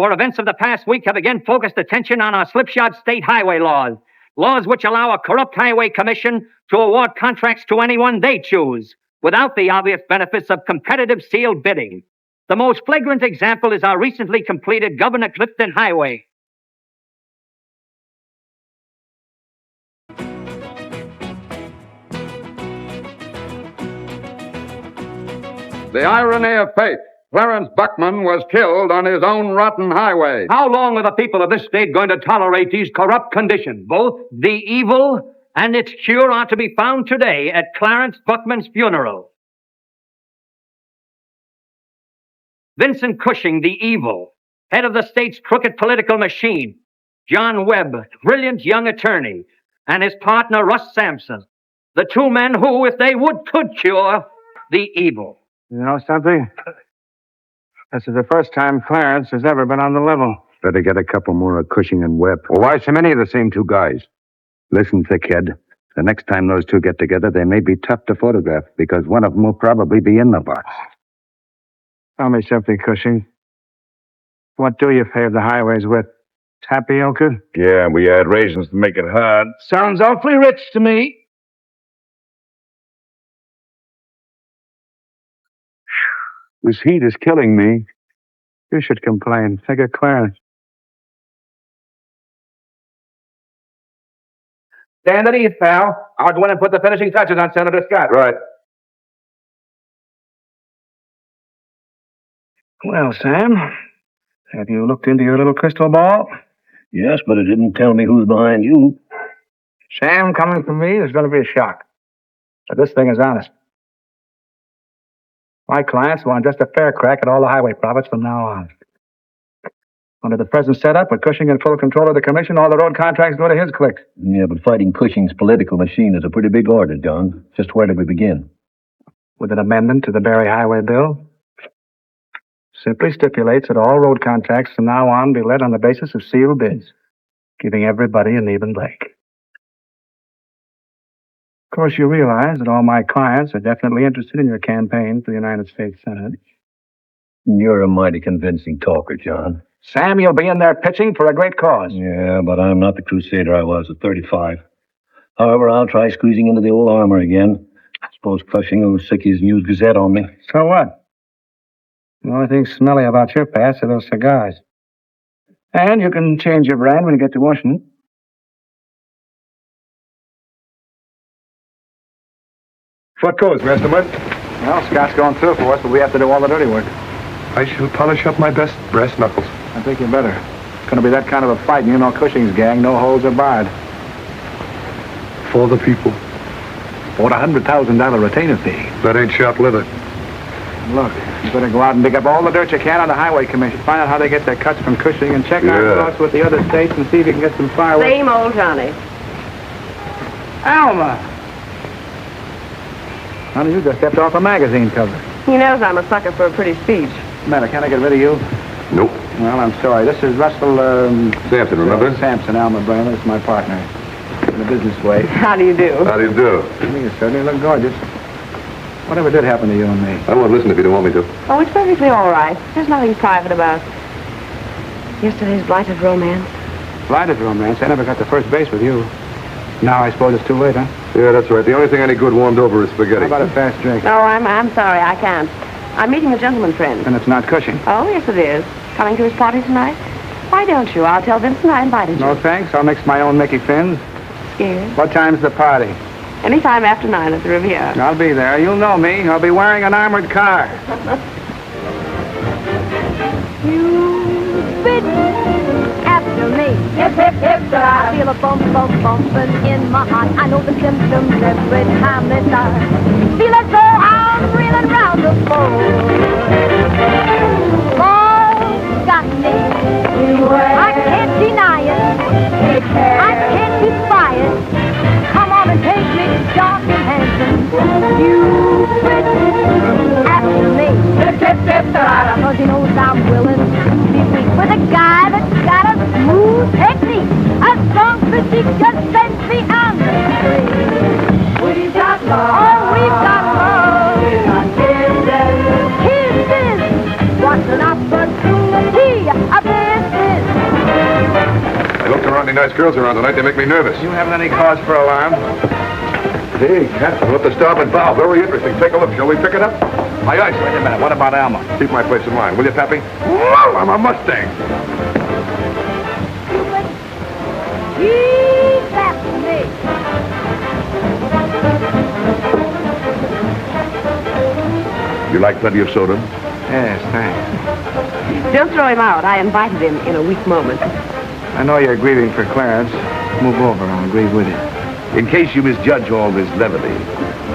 for events of the past week have again focused attention on our slipshod state highway laws. Laws which allow a corrupt highway commission to award contracts to anyone they choose, without the obvious benefits of competitive sealed bidding. The most flagrant example is our recently completed Governor Clifton Highway. The irony of fate. Clarence Buckman was killed on his own rotten highway. How long are the people of this state going to tolerate these corrupt conditions? Both the evil and its cure are to be found today at Clarence Buckman's funeral. Vincent Cushing, the evil, head of the state's crooked political machine. John Webb, brilliant young attorney, and his partner, Russ Sampson. The two men who, if they could cure the evil. You know something? This is the first time Clarence has ever been on the level. Better get a couple more of Cushing and Webb. Well, why so many of the same two guys? Listen, thickhead. The next time those two get together, they may be tough to photograph, because one of them will probably be in the box. Tell me something, Cushing. What do you pave the highways with? Tapioca? Yeah, we add raisins to make it hard. Sounds awfully rich to me. This heat is killing me. You should complain. Think of Clarence. Stand at ease, pal. I'll go in and put the finishing touches on Senator Scott. Right. Well, Sam, have you looked into your little crystal ball? Yes, but it didn't tell me who's behind you. Sam, coming from me, there's going to be a shock. But this thing is honest. My clients want just a fair crack at all the highway profits from now on. Under the present setup, with Cushing in full control of the commission, all the road contracts go to his clique. Yeah, but fighting Cushing's political machine is a pretty big order, John. Just where do we begin? With an amendment to the Barry Highway Bill. Simply stipulates that all road contracts from now on be let on the basis of sealed bids, giving everybody an even break. Of course, you realize that all my clients are definitely interested in your campaign for the United States Senate. You're a mighty convincing talker, John. Sam, you'll be in there pitching for a great cause. Yeah, but I'm not the crusader I was at 35. However, I'll try squeezing into the old armor again. I suppose Cushing will stick his News Gazette on me. So what? The only thing smelly about your past are those cigars. And you can change your brand when you get to Washington. What goes, Masterman? Well, Scott's going through for us, but we have to do all the dirty work. I shall polish up my best brass knuckles. I think you better. It's going to be that kind of a fight, and you know Cushing's gang, no holds are barred. For the people. For a $100,000 retainer fee. That ain't short-lived. Look, you better go out and dig up all the dirt you can on the Highway Commission. Find out how they get their cuts from Cushing, and check our thoughts with the other states and see if you can get some fireworks. Same old Johnny. Alma! Honey, you just stepped off a magazine cover. He knows I'm a sucker for a pretty speech. Matter, can I get rid of you? Nope. Well, I'm sorry. This is Russell, Sampson, remember? Sampson, Alma Braylon. It's my partner. In a business way. How do you do? How do you do? You certainly look gorgeous. Whatever did happen to you and me? I won't listen if you don't want me to. Oh, it's perfectly all right. There's nothing private about yesterday's blighted romance. Blighted romance? I never got to first base with you. Now I suppose it's too late, huh? Yeah, that's right. The only thing any good warmed over is spaghetti. How about a fast drink? Oh, I'm sorry, I can't. I'm meeting a gentleman friend. And it's not Cushing. Oh, yes, it is. Coming to his party tonight? Why don't you? I'll tell Vincent I invited you. No, thanks. I'll mix my own Mickey Fins. Scared? What time's the party? Anytime after 9 at the Riviera. I'll be there. You'll know me. I'll be wearing an armored car. You've been after me. Hip, hip, hip, I feel a bump, bump, bumping in my heart. I know the symptoms every time they start. Feel as though I'm reeling round the floor. Love's got me. I can't deny it. I can't defy it. Come on and take me dark and handsome. You've been after me. Hip, hip, hip, because he knows I'm willing to be weak with a guy that's got a smooth technique. A strong physique just sends me on the street. We've got love. Oh, we've got love. We've got kisses. Kisses. many nice girls around tonight. They make me nervous. You haven't any cause for alarm? Hey, Captain, up the starboard bow. Very interesting. Take a look. Shall we pick it up? My ice. Wait a minute. What about Alma? Keep my place in line, will you, Pappy? Whoa, I'm a Mustang. Keep after me. You like plenty of soda? Yes, thanks. Don't throw him out. I invited him in a weak moment. I know you're grieving for Clarence. Move over. I'll grieve with you. In case you misjudge all this levity,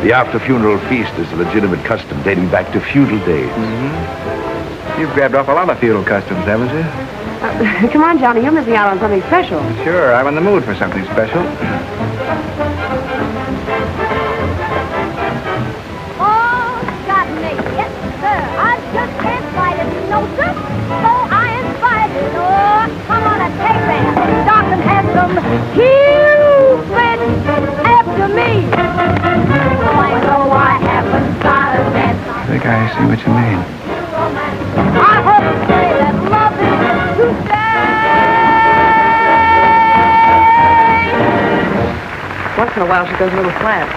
the after-funeral feast is a legitimate custom dating back to feudal days. Mm-hmm. You've grabbed off a lot of feudal customs, haven't you? Come on, Johnny. You're missing out on something special. Sure, I'm in the mood for something special. Oh, got me. Yes, sir. I just can't fight it. No, sir. So I invited. Oh, come on and take that. Dark and handsome. Cupid after me. Oh, I know I haven't got a dance. I think I see what you mean. I hope to say that love is to stay. Once in a while, she goes a little flat.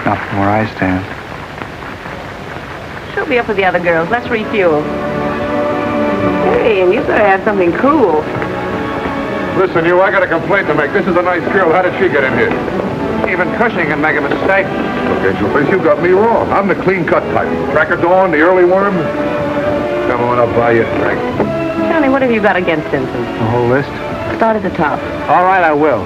Not from where I stand. She'll be up with the other girls. Let's refuel. Hey, and you better have something cool. Listen, you, I got a complaint to make. This is a nice girl. How did she get in here? Even Cushing can make a mistake. Look, Angel Face, you got me wrong. I'm the clean-cut type. Crack of dawn, the early worm. Come on, I'll buy you a drink. Johnny, what have you got against Simpson? The whole list? Start at the top. All right, I will.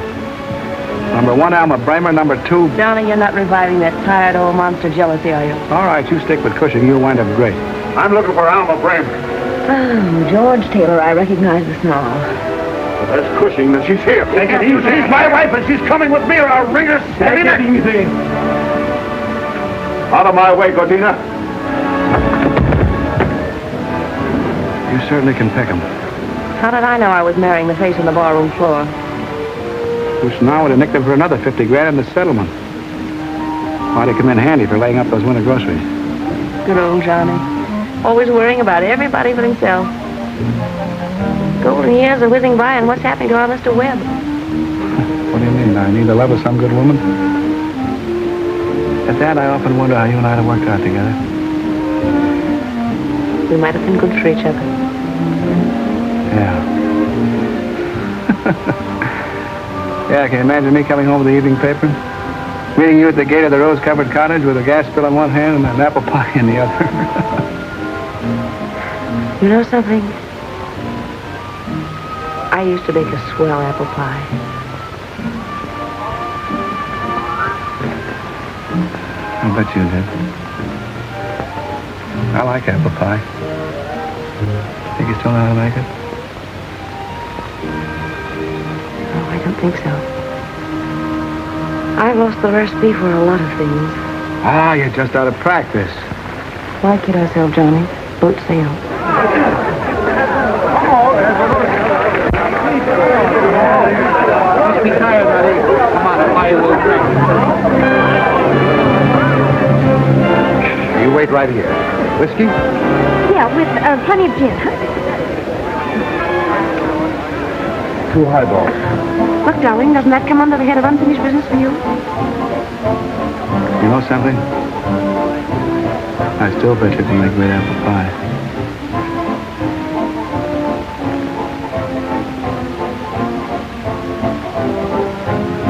Number 1, Alma Bramer. Number 2... Johnny, you're not reviving that tired old monster jealousy, are you? All right, you stick with Cushing. You'll wind up great. I'm looking for Alma Bramer. Oh, George Taylor, I recognize the snarl. But that's Cushing, and she's here. Take it easy. She's my wife, and she's coming with me, or I'll wring her Take it easy. Out of my way, Godina. You certainly can pick 'em. How did I know I was marrying the face on the barroom floor? Which now would have nicked him for another 50 grand in the settlement. Might have come in handy for laying up those winter groceries. Good old Johnny. Always worrying about everybody but himself. Golden years are whizzing by, and what's happening to our Mr. Webb? What do you mean? I need the love of some good woman? At that, I often wonder how you and I have worked out together. We might have been good for each other. Yeah. Yeah, can you imagine me coming home with the evening paper? Meeting you at the gate of the rose-covered cottage with a gas bill in one hand and an apple pie in the other. You know something? I used to bake a swell apple pie. I bet you did. I like apple pie. Think you still know how to make it? Oh, I don't think so. I've lost the recipe for a lot of things. Ah, you're just out of practice. Why kid ourselves, Johnny? Boat sail. Must be tired, buddy. Come on, I'll buy you a little drink. You wait right here. Whiskey? Yeah, with plenty of gin, huh? 2 highballs. Look, darling, doesn't that come under the head of unfinished business for you? You know something? I still bet you can make great apple pie.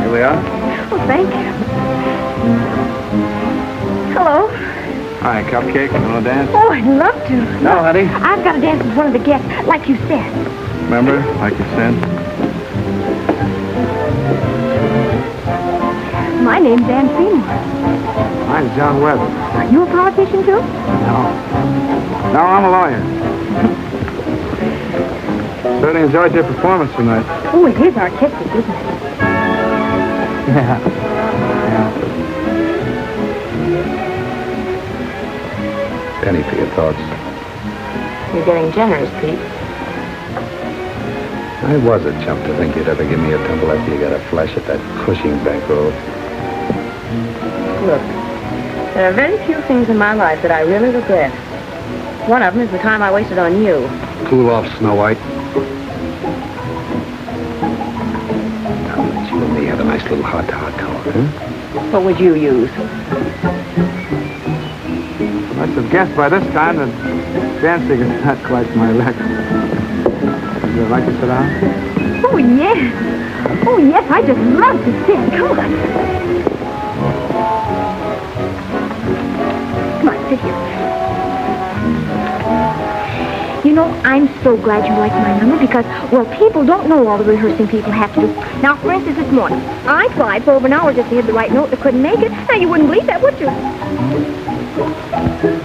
Here we are. Oh, thank you. Hello. Hi, cupcake. You want to dance? Oh, I'd love to. No, honey. I've got to dance with one of the guests, like you said. Remember, like you said? My name's Ann Seymour. Mine's John Webb. Are you a politician, too? No. No, I'm a lawyer. Certainly enjoyed your performance tonight. Oh, it is artistic, isn't it? Yeah. Penny for your thoughts. You're getting generous, Pete. I was a chump to think you'd ever give me a tumble after you got a flash at that Cushing bankroll. Look, there are very few things in my life that I really regret. One of them is the time I wasted on you. Cool off, Snow White. a little hot talk, huh? What would you use? Must have guessed by this time that dancing is not quite my life. Would you like to sit down? Oh, yes. Oh, yes, I just love to sing. Come on. Come on, sit here. You know, I'm so glad you like my number because, well, people don't know all the rehearsing people have to do. Now, for instance, this morning, I tried for over an hour just to hit the right note and couldn't make it. Now, you wouldn't believe that, would you?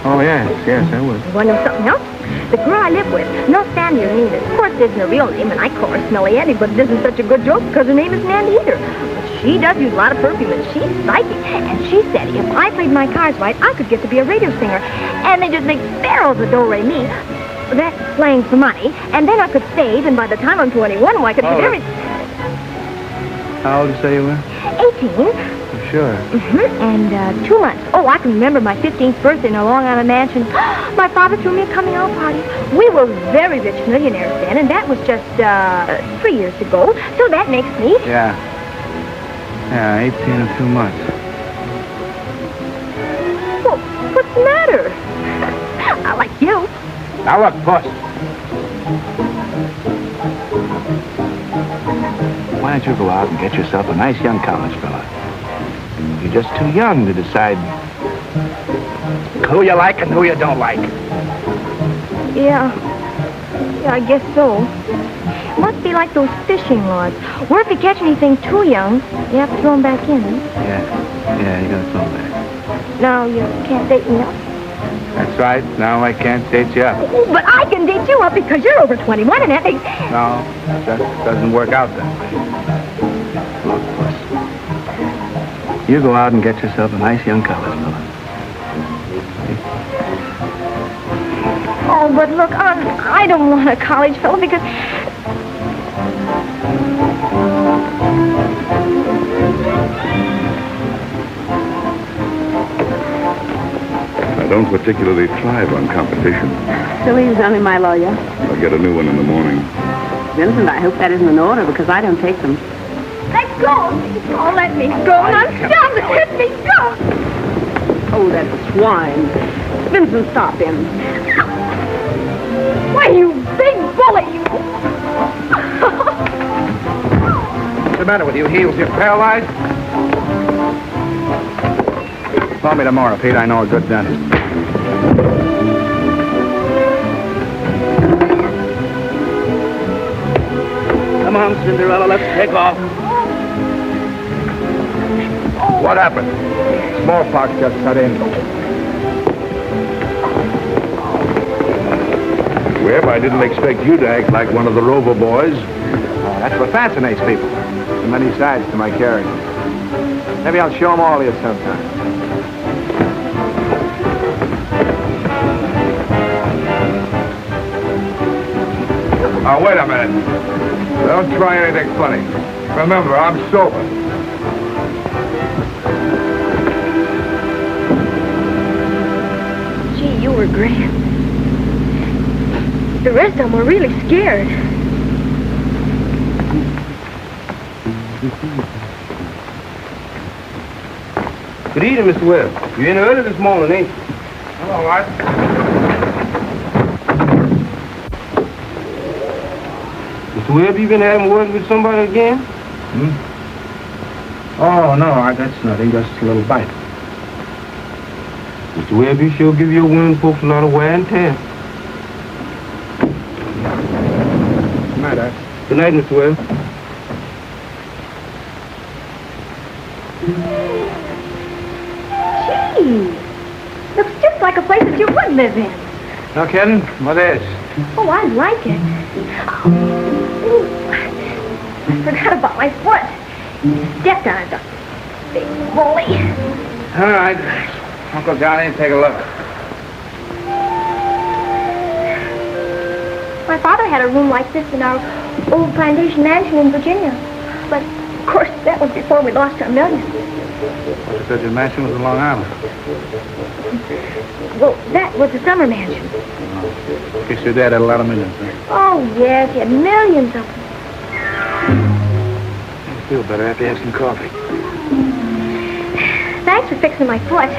Oh, yes, I would. You want to know something else? The girl I live with, no Sandy or Nina. Of course, it isn't her real name, and I call her Smelly Eddie, but it isn't such a good joke because her name isn't Andy either. But she does use a lot of perfume, and she's psychic. And she said if I played my cards right, I could get to be a radio singer. And they just make barrels of do-re-mi. That's playing for money. And then I could save, and by the time I'm 21, I could get everything. How old did you say you were? 18. Sure. And 2 months. Oh, I can remember my 15th birthday in a Long Island mansion. My father threw me a coming-out party. We were very rich millionaires then, and that was just 3 years ago. So that makes me... Yeah, 18 and 2 months. Well, what's the matter? I like you. Now look, boss. Why don't you go out and get yourself a nice young college fella? You're just too young to decide who you like and who you don't like. Yeah, I guess so. Must be like those fishing rods. Where if you catch anything too young, you have to throw them back in. Yeah, you gotta throw them back. Now you can't date me up. That's right. Now I can't date you up. But I can date you up because you're over 21 and that makes... No, it just doesn't work out that way. Look, boss. You go out and get yourself a nice young college fella. Oh, but look, I don't want a college fellow because... I don't particularly thrive on competition. Silly's only my lawyer. I'll get a new one in the morning. Vincent, I hope that isn't an order because I don't take them. Let go! Oh, let me go! Now stop it! Let me go! Oh, that swine. Vincent, stop him. Why, you big bully, you... What's the matter with you, heels? You're paralyzed? Call me tomorrow, Pete. I know a good dentist. Come on, Cinderella. Let's take off. What happened? Smallpox just set in. Webb, I didn't expect you to act like one of the Rover boys. That's what fascinates people. So many sides to my character. Maybe I'll show them all to you sometime. Oh, wait a minute. Don't try anything funny. Remember, I'm sober. Gee, you were grand. The rest of them were really scared. Good evening, Mr. Webb. You in early this morning, ain't you? All right. Mr. Webb, you been having words with somebody again? Oh, no, that's nothing. Just a little bite. Mr. Webb, you sure give your women folks a lot of wear and tear. What's the matter? Good night, Mr. Webb. Gee, looks just like a place that you would live in. No kidding? What is? Oh, I like it. Oh, I forgot about my foot. Stepped on it. Big bully. All right. Uncle Johnny, take a look. My father had a room like this in our old plantation mansion in Virginia. But, of course, that was before we lost our millions. What's the mansion was in Long Island? Well, that was the summer mansion. Guess your dad had a lot of millions, huh? Oh, yes, he had millions of them. Feel better after you have some coffee. Thanks for fixing my foot.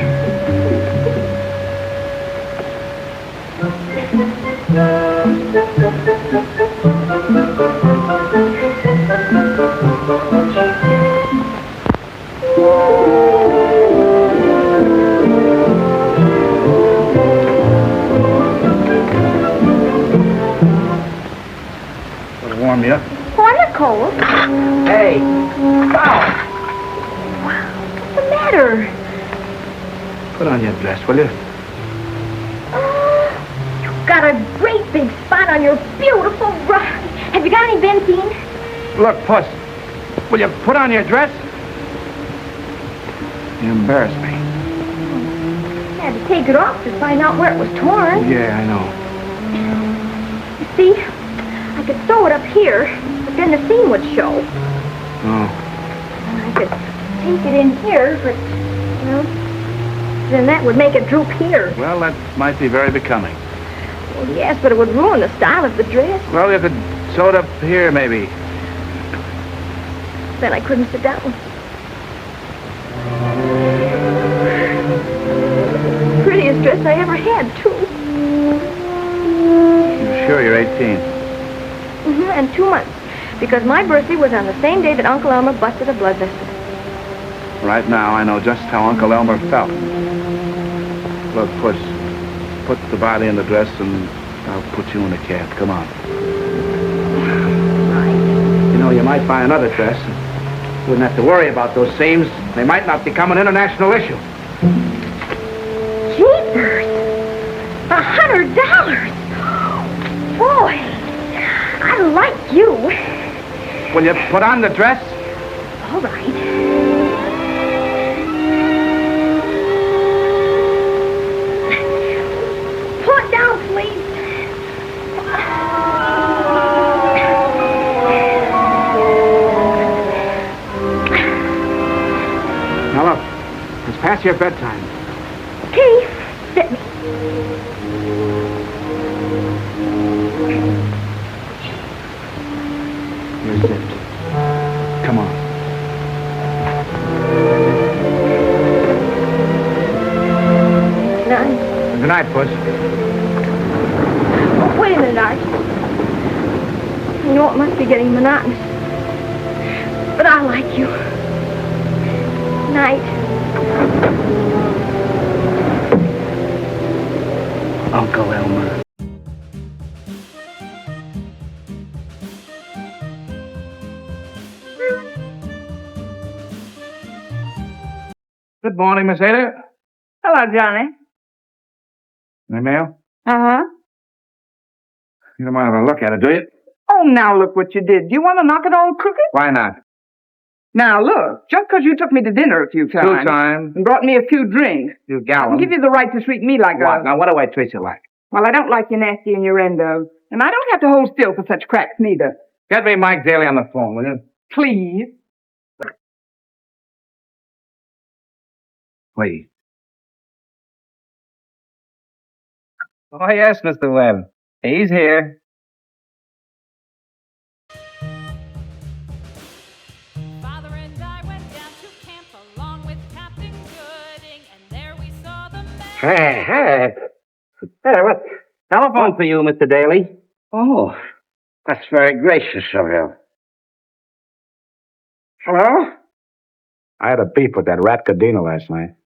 That'll warm you up. Oh, I'm not cold. Hey. What's the matter? Put on your dress, will you? You've got a great big spot on your beautiful rug. Have you got any benzene? Look, Puss, will you put on your dress? You embarrass me. I had to take it off to find out where it was torn. Yeah, I know. You see, I could sew it up here, but then the seam would show. Oh. I could take it in here, but, well, then that would make it droop here. Well, that might be very becoming. Well, yes, but it would ruin the style of the dress. Well, you could sew it up here, maybe. Then I couldn't sit down. Prettiest dress I ever had, too. You're sure you're 18? And 2 months. Because my birthday was on the same day that Uncle Elmer busted a blood vessel. Right now, I know just how Uncle Elmer felt. Look, Puss, put the body in the dress and I'll put you in a cab. Come on. You know, you might buy another dress. Wouldn't have to worry about those seams. They might not become an international issue. Jeepers! $100! Boy, I like you. Will you put on the dress? All right. Pull it down, please. Now look, it's past your bedtime. Okay, sit me. You're zipped. Come on. None. Good night, Puss. Oh, wait a minute, Art. You know, it must be getting monotonous. But I like you. Night. Uncle Elmer. Good morning, Miss Ada. Hello, Johnny. Any mail? Uh-huh. You don't mind if I look at it, do you? Oh, now look what you did. Do you want to knock it all crooked? Why not? Now look, just 'cause you took me to dinner a few times. 2 times. And brought me a few drinks. You I'll gallon. give you the right to treat me like What? Now, what do I treat you like? Well, I don't like your nasty innuendos. And I don't have to hold still for such cracks, neither. Get me Mike Daly on the phone, will you? Please. Please. Oh, yes, Mr. Webb. He's here. Father and I went down to camp along with Captain Gooding, and there we saw the man. Hey. Hey, what? Telephone for you, Mr. Daly. Oh, that's very gracious of you. Hello? I had a beef with that rat Cadena last night.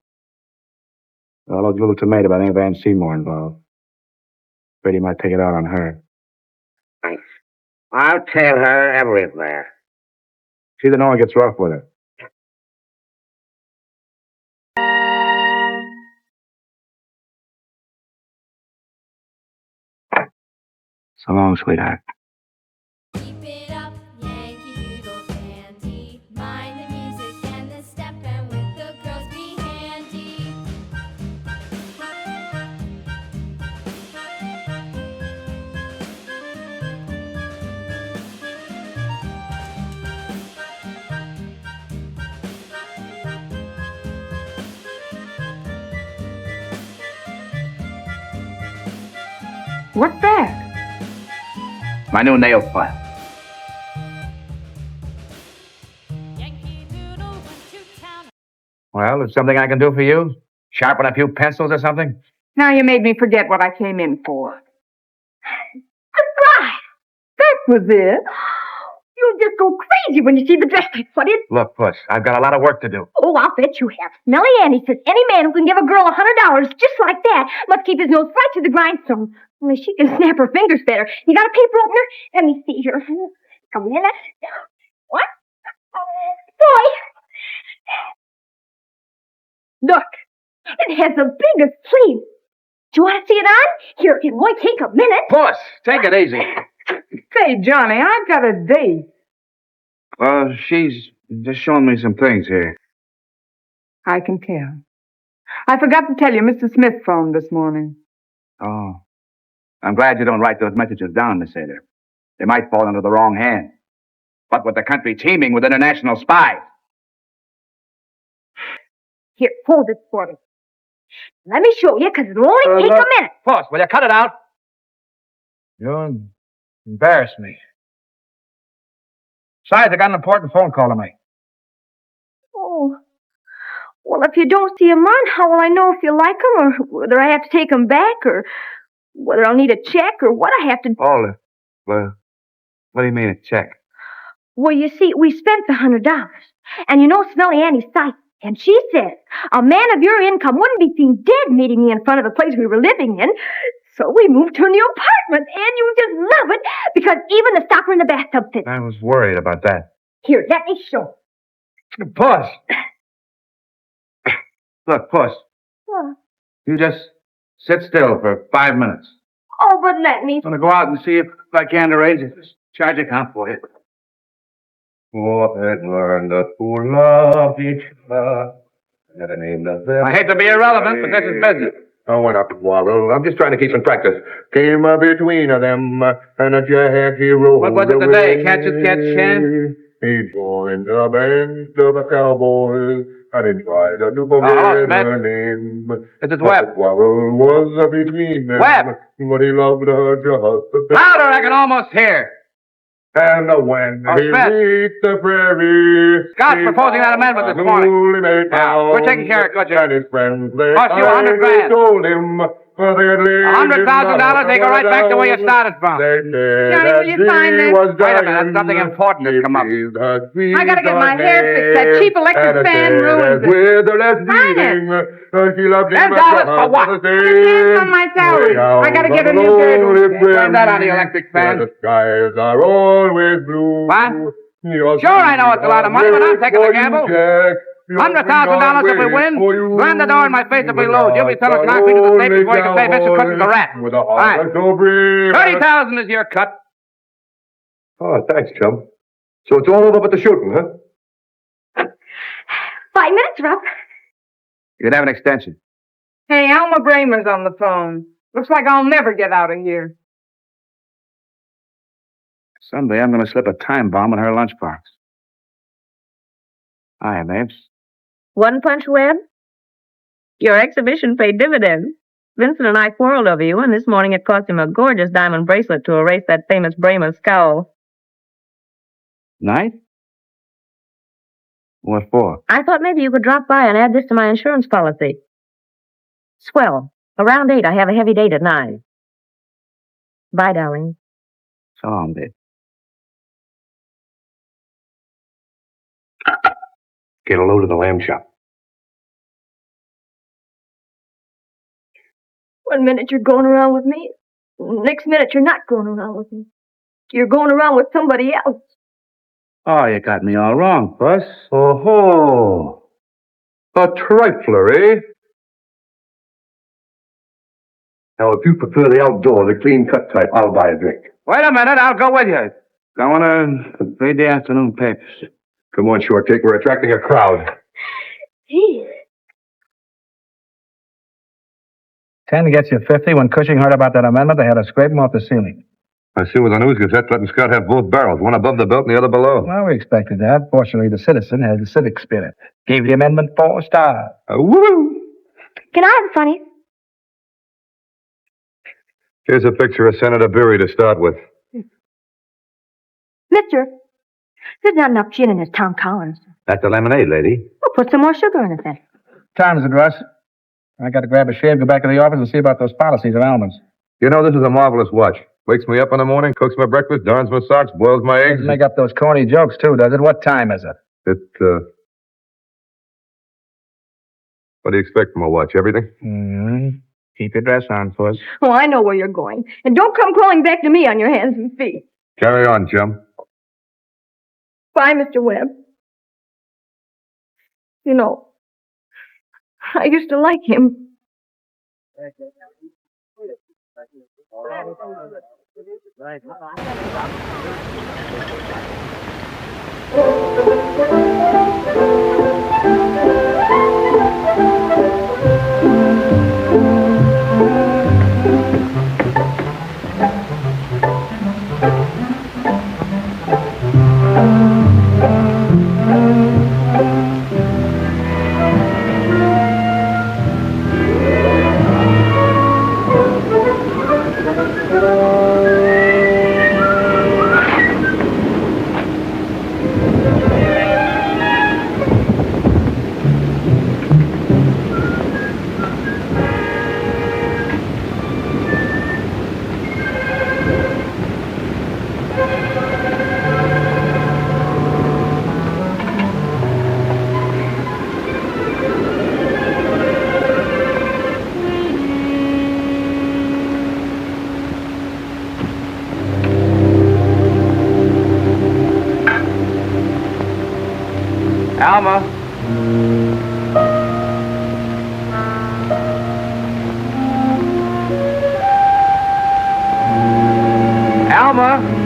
All those little tomatoes, I think Van Seymour involved. Afraid he might take it out on her. Thanks. I'll tell her everything. See that no one gets rough with her. So long, sweetheart. Keep it up, Yankee Doodle Dandy. Mind the music and the step, and with the girls be handy. What's that? My new nail file. Well, is something I can do for you? Sharpen a few pencils or something? Now you made me forget what I came in for. Surprise! That was it. You just go crazy when you see the dress I put in. Look, Puss, I've got a lot of work to do. Oh, I'll bet you have. Smelly Annie says any man who can give a girl $100 just like that must keep his nose right to the grindstone. Only she can snap her fingers better. You got a paper opener? Let me see here. Come in. What? Boy! Look, it has the biggest sleeve. Do you want to see it on? Here, it won't take a minute. Puss, take it easy. Say, Johnny, I've got a date. Well, she's just showing me some things here. I can tell. I forgot to tell you, Mr. Smith phoned this morning. Oh. I'm glad you don't write those messages down, Miss Ada. They might fall into the wrong hands. What with the country teeming with international spies? Here, hold it for me. Let me show you, because it'll only take a minute. Puss, will you cut it out? You embarrass me. Besides, I got an important phone call to make. Oh. Well, if you don't see him on, how will I know if you like him, or whether I have to take him back, or whether I'll need a check, or what I have to... Hold it. Well, what do you mean a check? Well, you see, we spent the $100. And you know Smelly Annie's sight. And she says, a man of your income wouldn't be seen dead meeting me in front of the place we were living in. So we moved to a new apartment, and you just love it, because even the stopper in the bathtub fits. I was worried about that. Here, let me show. Puss! Look, Puss, Oh, you just sit still for 5 minutes. oh, but let me. I'm going to go out and see if I can arrange it. Charge account for you. I hate to be irrelevant, but this is business. Oh, what up, Wobble? I'm just trying to keep in practice. Came between them, and a Jackie rolled What was it today? Catch as catch can? He joined the band of the cowboys, and he tried to hello, forget Smith. her name. This is Webb. Wobble was between them, Webb! but he loved her just the same. Louder, I can almost hear. And when Oh, he Smith. reached the prairie, Scott's proposing that amendment this morning. Yeah, we're taking care of it, good, Jim. And his friends, they Cost you $100 grand. told him $100,000, they go right back to where you started from. They said Johnny, will you sign this? Wait a minute, something important has come up. I gotta get my hair fixed. That cheap electric fan ruins it. Sign it. $10 for what? Put his hands on my salary. I gotta get a new girdle. Turn that on the electric fan. The skies are always blue. What? Sure, I know it's a lot of money, but I'm taking the gamble. $100,000 if we win. Slam the door in my face if we lose. You'll be selling concrete to the state before you can say Mr. Cook is a rat. All right. $30,000 is your cut. Oh, thanks, chum. So it's all over but the shooting, huh? 5 minutes, Rob. You could have an extension. Hey, Alma Bramer's on the phone. Looks like I'll never get out of here. Someday I'm going to slip a time bomb in her lunchbox. Hi, babes. One punch, Webb? Your exhibition paid dividends. Vincent and I quarreled over you, and this morning it cost him a gorgeous diamond bracelet to erase that famous Bramer scowl. Night? What for? I thought maybe you could drop by and add this to my insurance policy. Swell. Around 8, I have a heavy date at 9. Bye, darling. So long, babe. Get a load of the lamb chop. 1 minute you're going around with me. Next minute you're not going around with me. You're going around with somebody else. Oh, you got me all wrong, Puss. Oh-ho. A trifler, eh? Now, if you prefer the outdoor, the clean-cut type, I'll buy a drink. Wait a minute, I'll go with you. I want to read the afternoon papers. Come on, Short Cake, we're attracting a crowd. Geez. 10 gets you 50. When Cushing heard about that amendment, they had to scrape him off the ceiling. I see with the News Gazette letting Scott have both barrels, one above the belt and the other below. Well, we expected that. Fortunately, the Citizen has the civic spirit. Gave the amendment 4 stars. Woo! Can I have a funny? Here's a picture of Senator Beery to start with. Mister, there's not enough gin in this Tom Collins. That's the lemonade, lady. We'll put some more sugar in it then. Time is it, Russ? I got to grab a shave, go back to the office, and see about those policies of Almonds. You know, this is a marvelous watch. Wakes me up in the morning, cooks my breakfast, darns my socks, boils my eggs. Doesn't make up those corny jokes, too, does it? What time is it? What do you expect from a watch? Everything? Mm-hmm. Keep your dress on, Puss. Oh, I know where you're going. And don't come crawling back to me on your hands and feet. Carry on, chum. Bye, Mr. Webb. You know, I used to like him. Alma. Alma.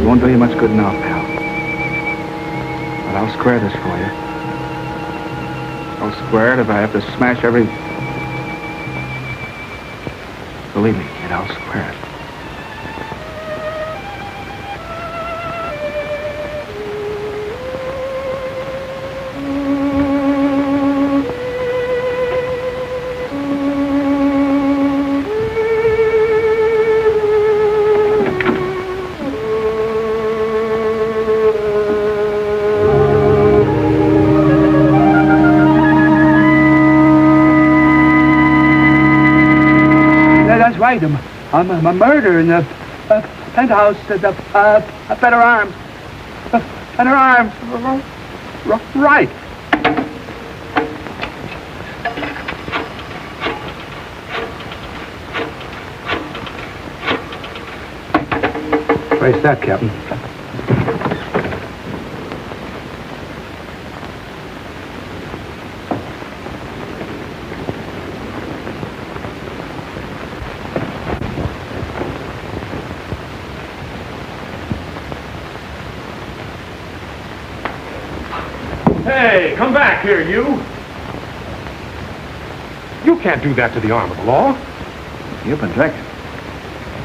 Won't do you much good now, pal. But I'll square this for you. I'll square it if I have to smash every... Believe me, kid, I'll square it. That's right. I'm a murder in the penthouse at the Better Arms. Better Arms. Right. Where's that, Captain? Hey, come back here, you. You can't do that to the arm of the law. You've been drinking.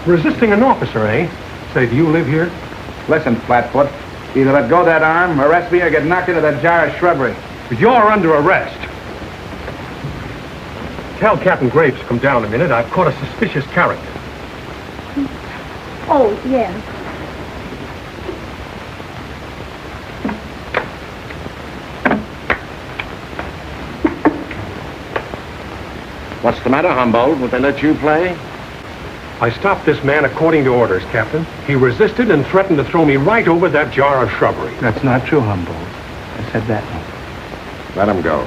Resisting an officer, eh? Say, do you live here? Listen, Flatfoot. Either let go that arm, arrest me, or get knocked into that jar of shrubbery. You're under arrest. Tell Captain Graves to come down a minute. I've caught a suspicious character. Oh, yes. What's the matter, Humboldt? Would they let you play? I stopped this man according to orders, Captain. He resisted and threatened to throw me right over that jar of shrubbery. That's not true, Humboldt. I said that. Let him go.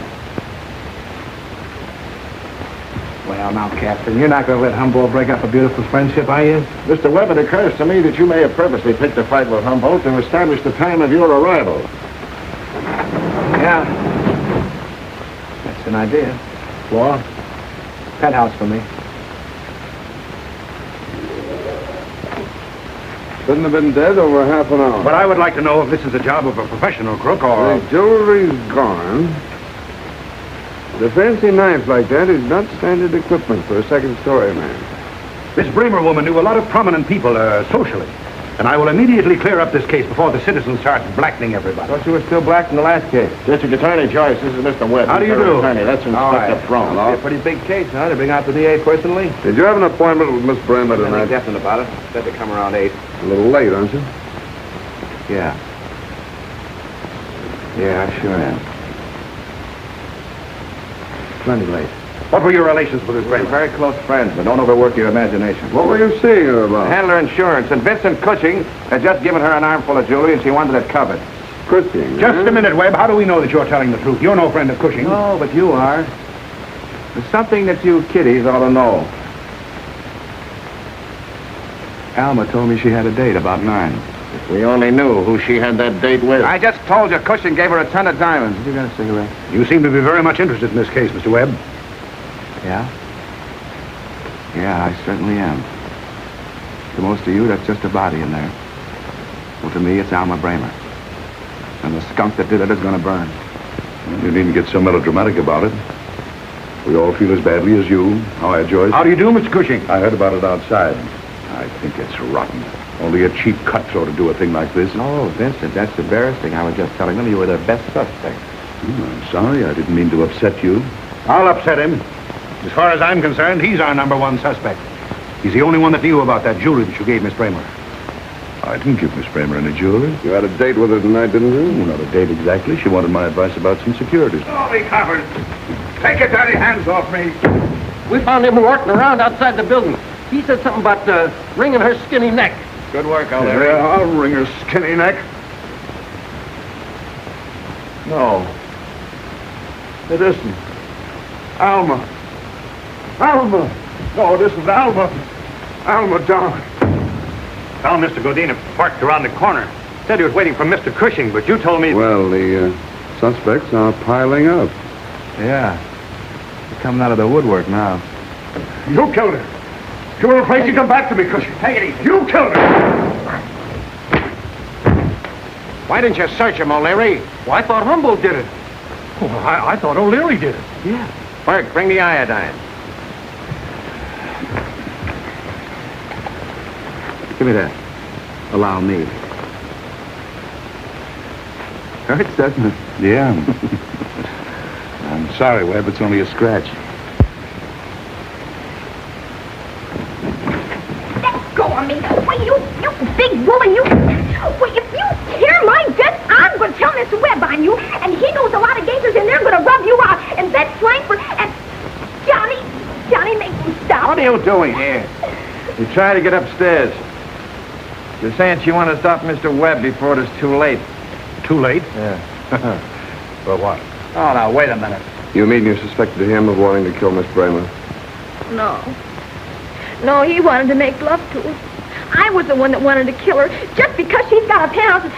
Well, now, Captain, you're not going to let Humboldt break up a beautiful friendship, are you? Mr. Webb, it occurs to me that you may have purposely picked a fight with Humboldt to establish the time of your arrival. Yeah. That's an idea. Floor. Penthouse for me. Shouldn't have been dead over half an hour. But I would like to know if this is the job of a professional crook or... The jewelry's gone. The fancy knife like that is not standard equipment for a second-story man. This Bramer woman knew a lot of prominent people, socially. And I will immediately clear up this case before the citizens start blackening everybody. Thought you were still black in the last case. District Attorney Joyce, this is Mr. Webb. How do you do? Attorney. That's Inspector Frome. It's a pretty big case, huh, to bring out the DA personally? Did you have an appointment with Miss Bramer tonight? Nothing definite about it. Said to come around 8. A little late, aren't you? Yeah. Yeah, I sure am. Plenty late. What were your relations with this We're Bramer? very close friends, but don't overwork your imagination. What were you seeing her about? Handler Insurance, and Vincent Cushing had just given her an armful of jewelry, and she wanted it covered. Cushing. Just a minute, Webb. How do we know that you're telling the truth? You're no friend of Cushing. No, but you are. There's something that you kiddies ought to know. Alma told me she had a date about 9. If we only knew who she had that date with. I just told you Cushing gave her a ton of diamonds. Have you got a cigarette? You seem to be very much interested in this case, Mr. Webb. Yeah? Yeah, I certainly am. To most of you, that's just a body in there. Well, to me, it's Alma Bramer. And the skunk that did it is going to burn. You needn't get so melodramatic about it. We all feel as badly as you. How are you, Joyce? How do you do, Mr. Cushing? I heard about it outside. I think it's rotten. Only a cheap cutthroat to do a thing like this. No, Vincent, that's embarrassing. I was just telling them you were their best suspect. I'm sorry. I didn't mean to upset you. I'll upset him. As far as I'm concerned, he's our #1 suspect. He's the only one that knew about that jewelry that you gave Miss Bramer. I didn't give Miss Bramer any jewelry. You had a date with her tonight, didn't you? Not a date exactly. She wanted my advice about some securities. Holy covered! Take your dirty hands off me! We found him walking around outside the building. He said something about wringing her skinny neck. Good work, O'Leary. Yeah, I'll wring her skinny neck. No. It isn't. Alma. Alma. No, it isn't Alma. Alma, darling. Found Mr. Godina parked around the corner. Said he was waiting for Mr. Cushing, but you told me... Well, the suspects are piling up. Yeah. They're coming out of the woodwork now. You killed her. You were afraid to come back to me, Cushing. Take it easy. You killed her. Why didn't you search him, O'Leary? Well, I thought Humboldt did it. Well, I thought O'Leary did it. Yeah. Burke, bring the iodine. Give me that. Allow me. Hurts, doesn't it? Yeah. I'm sorry, Webb. It's only a scratch. Let go of me. Wait, you big woman, you. Wait, if you tear my vest, I'm going to tell Mr. Webb on you, and he knows a lot of gangsters, and they're going to rub you out. And Betts Langford and Johnny, make them stop. What are you doing here? You're trying to get upstairs. You're saying she wanted to stop Mr. Webb before it is too late. Too late? Yeah. For what? Oh, now, wait a minute. You mean you suspected him of wanting to kill Miss Bramer? No, he wanted to make love to her. I was the one that wanted to kill her, just because she's got a penthouse.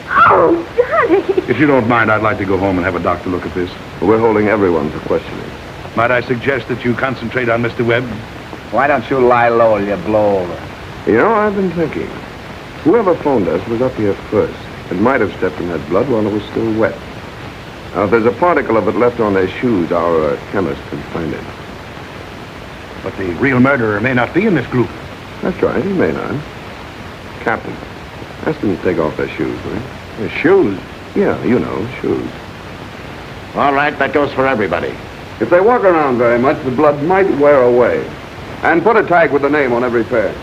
Oh, Johnny. If you don't mind, I'd like to go home and have a doctor look at this. We're holding everyone for questioning. Might I suggest that you concentrate on Mr. Webb? Why don't you lie low till you blow over? You know, I've been thinking. Whoever phoned us was up here first. It might have stepped in that blood while it was still wet. Now, if there's a particle of it left on their shoes, our chemist can find it. But the real murderer may not be in this group. That's right, he may not. Captain, ask them to take off their shoes, will you? Their shoes? Yeah, you know, shoes. All right, that goes for everybody. If they walk around very much, the blood might wear away. And put a tag with the name on every pair.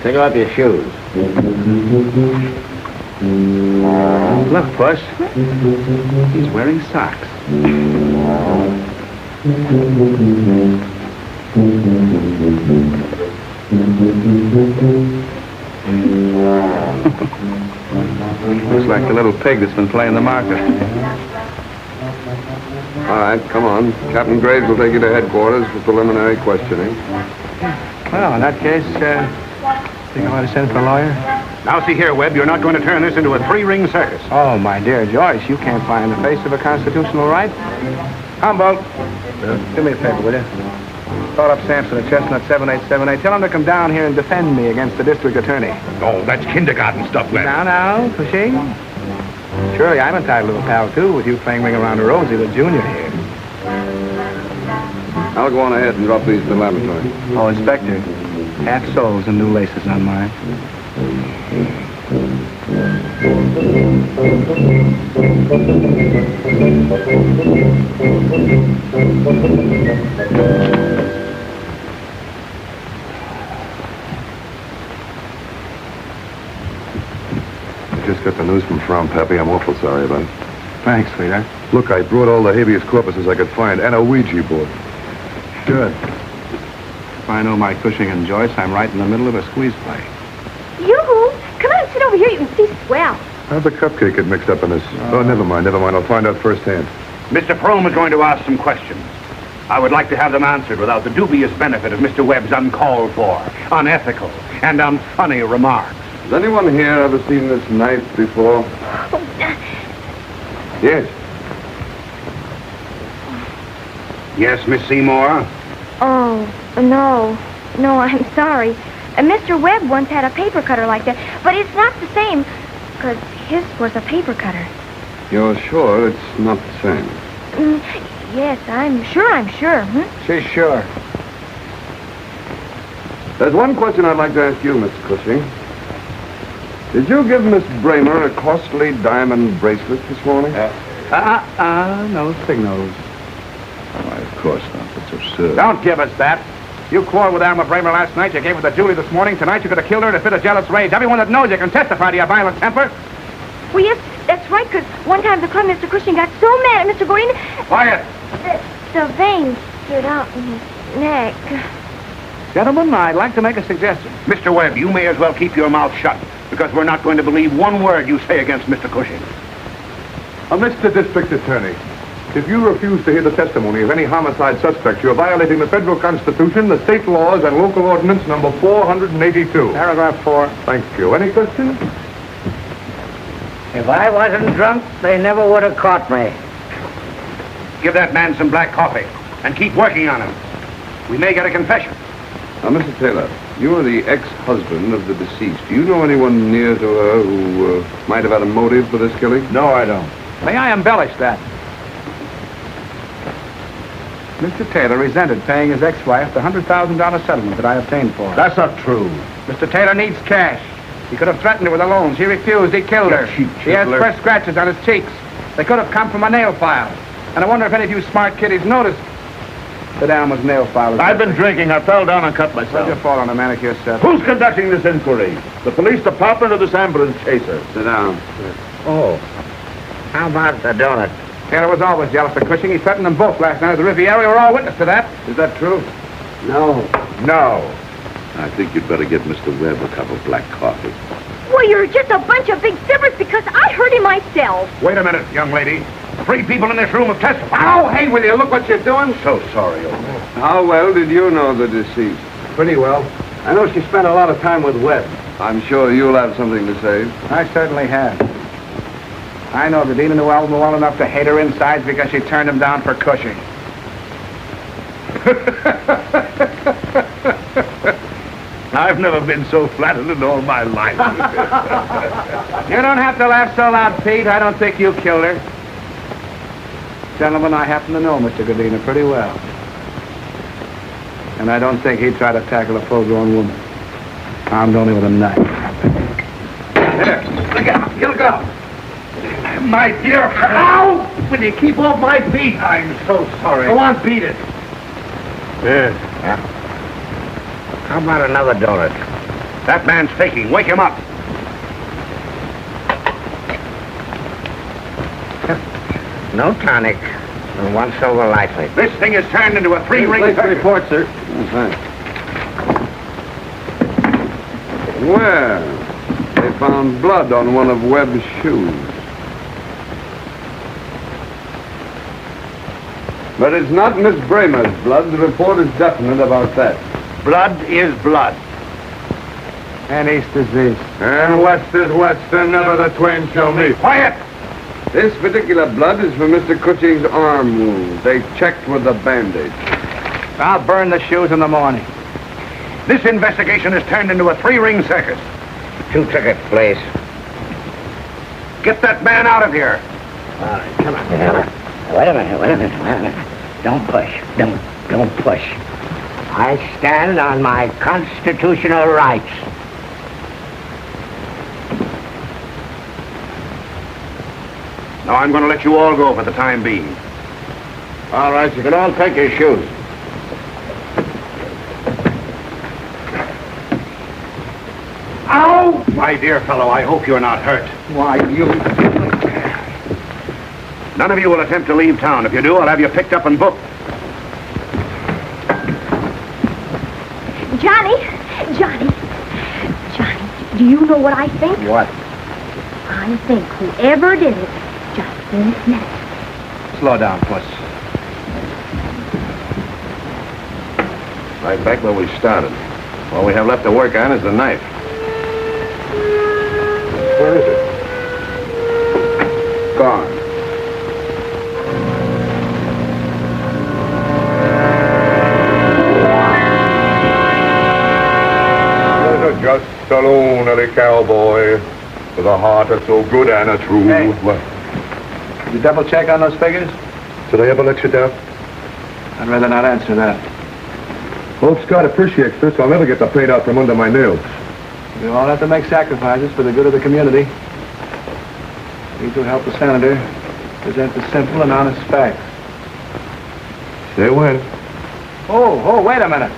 Take off your shoes. Look, Puss. He's wearing socks. Looks like the little pig that's been playing the market. All right, come on. Captain Graves will take you to headquarters for preliminary questioning. Well, in that case, think I ought to send for a lawyer? Now, see here, Webb, you're not going to turn this into a three-ring circus. Oh, my dear Joyce, you can't fly in the face of a constitutional right. Humboldt, do me a favor, will you? Call up Sampson at Chestnut 7878. Tell him to come down here and defend me against the district attorney. Oh, that's kindergarten stuff, Webb. Now, Pushy. Surely I'm entitled to a pal, too, with you playing ring around Rosie, the junior here. I'll go on ahead and drop these to the laboratory. Oh, Inspector, half soles and new laces on mine. Just got the news from Peppy. I'm awful sorry about it. Thanks, sweetheart. Look, I brought all the habeas corpuses I could find and a Ouija board. Good. If I know my Cushing and Joyce, I'm right in the middle of a squeeze play. Yoo-hoo! Come on, sit over here. You can see swell. How'd the cupcake get mixed up in this? Oh, never mind. I'll find out firsthand. Mr. Frome is going to ask some questions. I would like to have them answered without the dubious benefit of Mr. Webb's uncalled for, unethical, and unfunny remarks. Has anyone here ever seen this knife before? Yes. Yes, Miss Seymour? Oh, no. No, I'm sorry. Mr. Webb once had a paper cutter like that, but it's not the same, because his was a paper cutter. You're sure it's not the same? Yes, I'm sure. She's sure. There's one question I'd like to ask you, Mr. Cushing. Did you give Miss Bramer a costly diamond bracelet this morning? No signals. Why, of course not. That's absurd. Don't give us that. You quarreled with Alma Bramer last night. You gave her the Julie this morning. Tonight you could have killed her in a fit of jealous rage. Everyone that knows you can testify to your violent temper. Well, yes, that's right, because one time at the club, Mr. Cushing got so mad at Mr. Gordon. Quiet. The veins stood out in his neck. Gentlemen, I'd like to make a suggestion. Mr. Webb, you may as well keep your mouth shut, because we're not going to believe one word you say against Mr. Cushing. Mr. District Attorney, if you refuse to hear the testimony of any homicide suspect, you're violating the federal constitution, the state laws, and local ordinance number 482. Paragraph 4. Thank you. Any questions? If I wasn't drunk, they never would have caught me. Give that man some black coffee, and keep working on him. We may get a confession. Now, Mr. Taylor, you are the ex-husband of the deceased. Do you know anyone near to her who might have had a motive for this killing? No, I don't. May I embellish that? Mr. Taylor resented paying his ex-wife the $100,000 settlement that I obtained for her. That's not true. Mr. Taylor needs cash. He could have threatened her with a loan. She refused. He killed her. She has fresh scratches on his cheeks. They could have come from a nail file. And I wonder if any of you smart kiddies noticed that Alma's nail file is... I've been drinking. I fell down and cut Where'd myself. you fall on a manicure set? Who's conducting this inquiry? The police department or this ambulance chaser? Sit down. Oh, how about the donut? Taylor was always jealous of Cushing. He threatened them both last night at the Riviera. We were all witness to that. Is that true? No. No. I think you'd better get Mr. Webb a cup of black coffee. Well, you're just a bunch of big sippers because I heard him myself. Wait a minute, young lady. 3 people in this room have testified. Oh, hey, will you look what you're doing? So sorry, old man. How well did you know the deceased? Pretty well. I know she spent a lot of time with Webb. I'm sure you'll have something to say. I certainly have. I know Gadina knew Alma well enough to hate her insides because she turned him down for Cushing. I've never been so flattered in all my life. You don't have to laugh so loud, Pete. I don't think you killed her. Gentlemen, I happen to know Mr. Gadina pretty well. And I don't think he'd try to tackle a full-grown woman. Armed only with a knife. Here, look out. Look out. My dear friend. Ow! Will you keep off my feet? I'm so sorry. Go on, beat it. How about another donut? That man's faking. Wake him up. No tonic. And once over lightly. This thing is turned into a three-ring circus. report, sir. Well, they found blood on one of Webb's shoes. But it's not Miss Bramer's blood. The report is definite about that. Blood is blood. And east is east. And west is west, and never the twain shall meet. Quiet! This particular blood is from Mr. Cushing's arm wound. They checked with the bandage. I'll burn the shoes in the morning. This investigation has turned into a three-ring circus. 2 tickets, please. Get that man out of here. All right, come on. Wait a minute. Don't push. Don't push. I stand on my constitutional rights. Now I'm going to let you all go for the time being. All right, you can all take your shoes. Ow! My dear fellow, I hope you're not hurt. Why, you... None of you will attempt to leave town. If you do, I'll have you picked up and booked. Johnny, do you know what I think? What? I think whoever did it just thinks next. Slow down, Puss. Right back where we started. All we have left to work on is the knife. Where is it? Gone. Just a lonely cowboy with a heart that's so good and a true. Hey. What? Did you double check on those figures? Did I ever let you down? I'd rather not answer that. Old Scott appreciates this. I'll never get the paint out from under my nails. We all have to make sacrifices for the good of the community. We to help the senator present the simple and honest facts. Say when. Oh, wait a minute.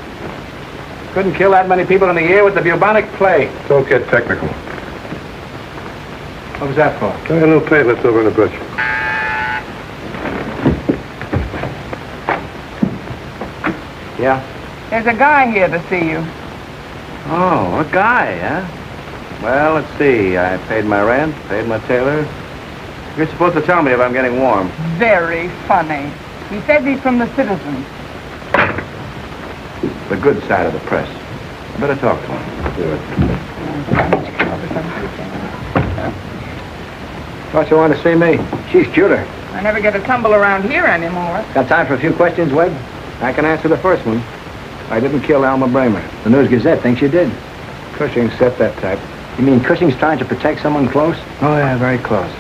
Couldn't kill that many people in a year with the bubonic plague. Don't get technical. What was that for? I got a little paint left over in the brush. Yeah? There's a guy here to see you. Oh, a guy, huh? Well, let's see. I paid my rent, paid my tailor. You're supposed to tell me if I'm getting warm. Very funny. He says he's from the Citizen. The good side of the press. I better talk to him. Thought you wanted to see me. She's cuter. I never get a tumble around here anymore. Got time for a few questions, Webb? I can answer the first one. I didn't kill Alma Bramer. The News-Gazette thinks you did. Cushing set that type. You mean Cushing's trying to protect someone close? Oh, yeah, very close.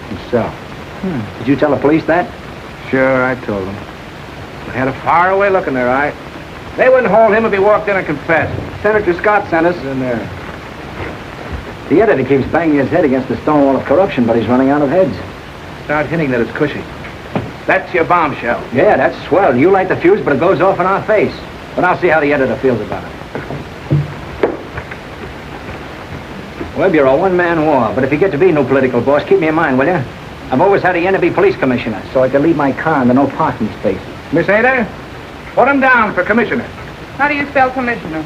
Himself. Did you tell the police that? Sure, I told them. I had a faraway look in their eye. They wouldn't hold him if he walked in and confessed. Senator Scott sent us in there. The editor keeps banging his head against the stone wall of corruption, but he's running out of heads. Start hinting that it's Cushing. That's your bombshell. Yeah, that's swell. You light the fuse, but it goes off in our face. But I'll see how the editor feels about it. Webb, you're a one-man war, but if you get to be no political boss, keep me in mind, will you? I've always had a yen to be police commissioner, so I can leave my car in the no parking space. Miss Ada, put him down for commissioner. How do you spell commissioner?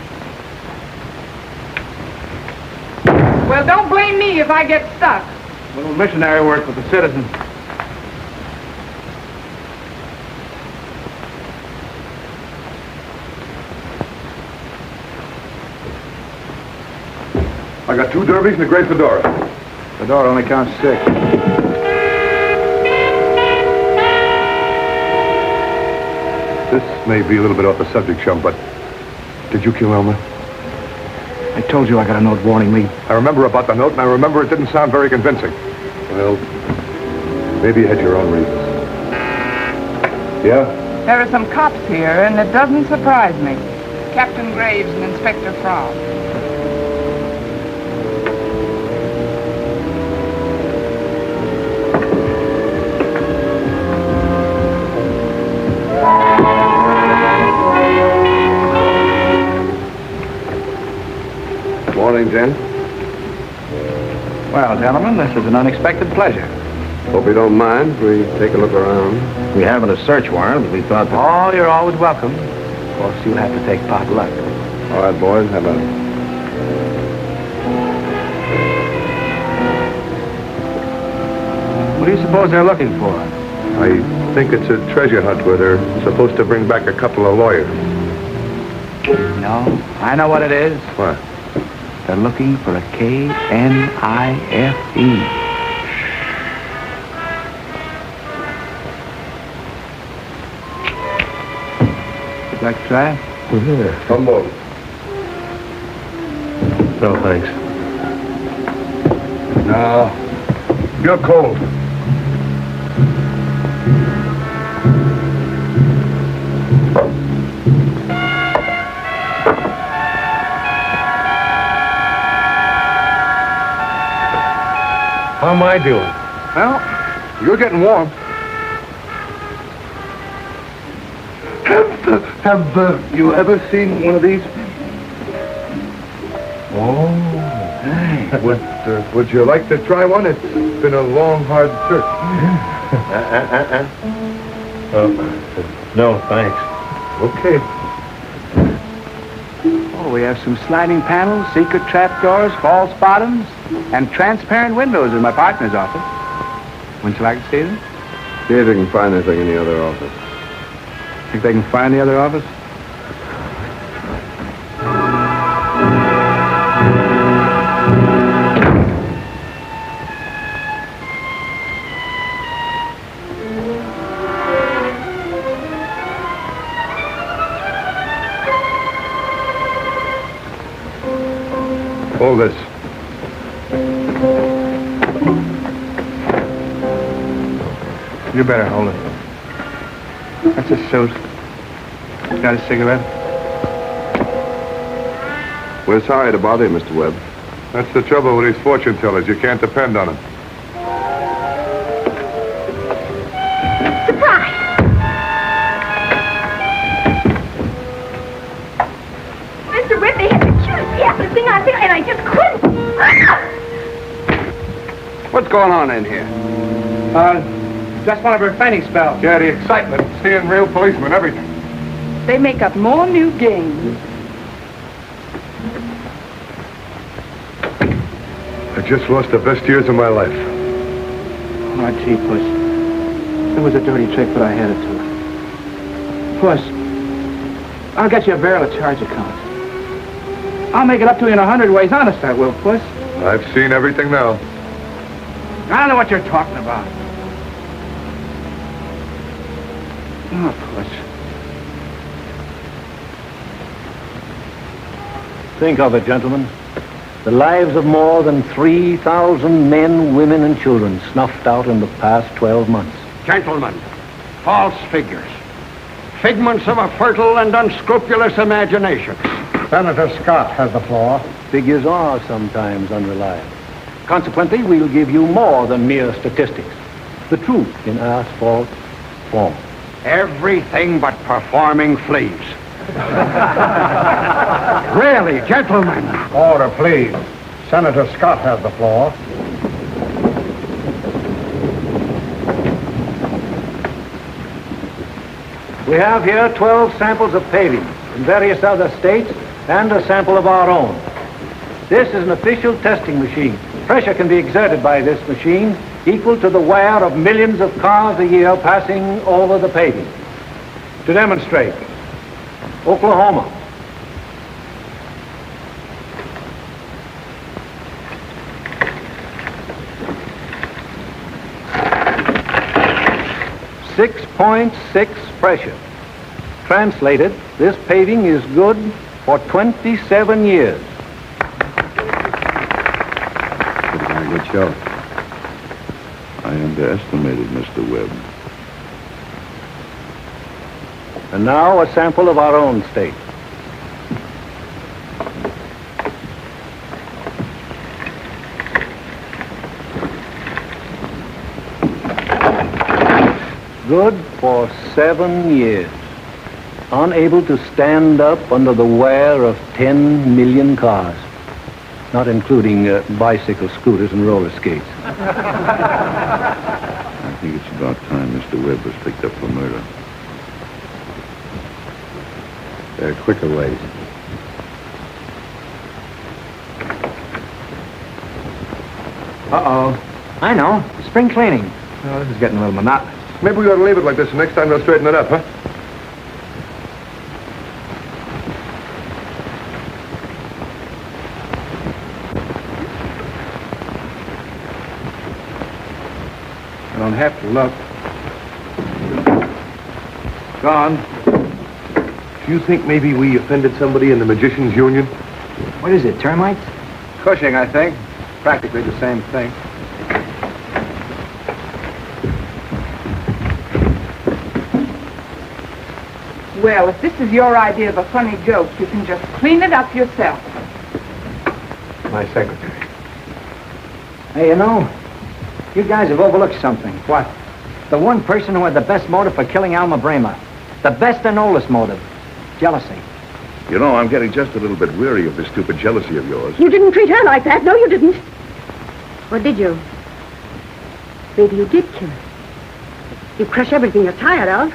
Well, don't blame me if I get stuck. A little missionary work with the Citizen. I got 2 derbies and a great fedora. Fedora only counts 6. This may be a little bit off the subject, chum, but did you kill Elmer? I told you I got a note warning me. I remember about the note, and I remember it didn't sound very convincing. Well, maybe you had your own reasons. Yeah? There are some cops here, and it doesn't surprise me. Captain Graves and Inspector Fromm. Morning, Jen. Well, gentlemen, this is an unexpected pleasure. Hope you don't mind if we take a look around. We haven't a search warrant, but we thought that... Oh, you're always welcome. Of course, you'll have to take pot luck. All right, boys, have a... What do you suppose they're looking for? I think it's a treasure hunt where they're supposed to bring back a couple of lawyers. No, I know what it is. What? They're looking for a K-N-I-F-E. Would you like to try it? Yeah. Humboldt. No, thanks. No. You're cold. How am I doing? Well, you're getting warm. Have you ever seen one of these? Oh. Hey. Would you like to try one? It's been a long, hard search. No, thanks. Okay. Oh, we have some sliding panels, secret trapdoors, false bottoms, and transparent windows in my partner's office. Wouldn't you like to see them? See if you can find anything in the other office. Think they can find the other office? Hold this. You better hold it. That's a suit. Got a cigarette? We're sorry to bother you, Mr. Webb. That's the trouble with these fortune tellers. You can't depend on them. Mr. Whip, they had the cutest capital thing on there, and I just couldn't. What's going on in here? Just one of her fainting spells. Yeah, the excitement, seeing real policemen, everything. They make up more new games. I just lost the best years of my life. Oh, gee, Puss. It was a dirty trick, but I had it to. Puss, I'll get you a barrel of charge account. I'll make it up to you in 100 ways. Honest, I will, Puss. I've seen everything now. I don't know what you're talking about. Oh, Puss. Think of it, gentlemen. The lives of more than 3,000 men, women, and children snuffed out in the past 12 months. Gentlemen, false figures. Figments of a fertile and unscrupulous imagination. Senator Scott has the floor. Figures are sometimes unreliable. Consequently, we'll give you more than mere statistics. The truth in asphalt form. Everything but performing fleas. Really, gentlemen. Order, please. Senator Scott has the floor. We have here 12 samples of paving in various other states and a sample of our own. This is an official testing machine. Pressure can be exerted by this machine equal to the wear of millions of cars a year passing over the paving. To demonstrate, Oklahoma. .6 pressure. Translated, this paving is good for 27 years. Very good show. I underestimated Mr. Webb. And now a sample of our own state. Good for 7 years. Unable to stand up under the wear of 10 million cars. not including bicycle scooters and roller skates. I think it's about time Mr. Webb was picked up for murder. There are quicker ways. Uh-oh. I know. Spring cleaning. Oh, this is getting a little monotonous. Maybe we ought to leave it like this, and next time they'll straighten it up, huh? I don't have to look. Gone. Do you think maybe we offended somebody in the Magicians' Union? What is it, termites? Cushing, I think. Practically the same thing. Well, if this is your idea of a funny joke, you can just clean it up yourself. My secretary. Hey, you know, you guys have overlooked something. What? The one person who had the best motive for killing Alma Bramer. The best and oldest motive. Jealousy. You know, I'm getting just a little bit weary of this stupid jealousy of yours. You didn't treat her like that. No, you didn't. Or did you? Maybe you did kill her. You crush everything you're tired of.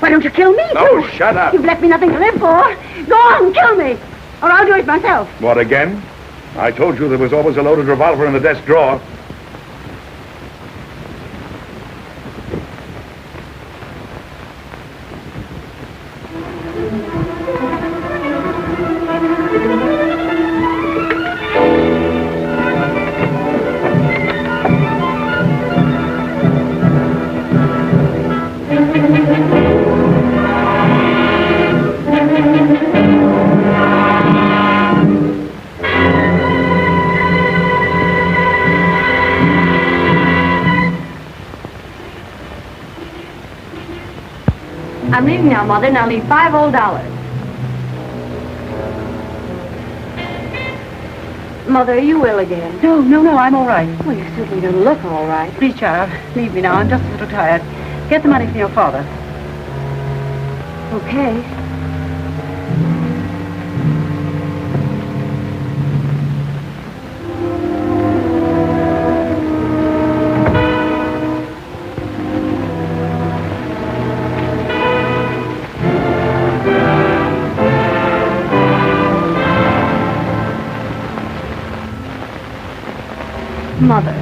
Why don't you kill me, No, too? shut up. You've left me nothing to live for. Go on, kill me. Or I'll do it myself. What, again? I told you there was always a loaded revolver in the desk drawer. I'm leaving now, Mother, and I'll leave $5 old. Mother, are you ill again? No, I'm all right. Well, you certainly don't look all right. Please, child, leave me now. I'm just a little tired. Get the money from your father. Okay. Mother.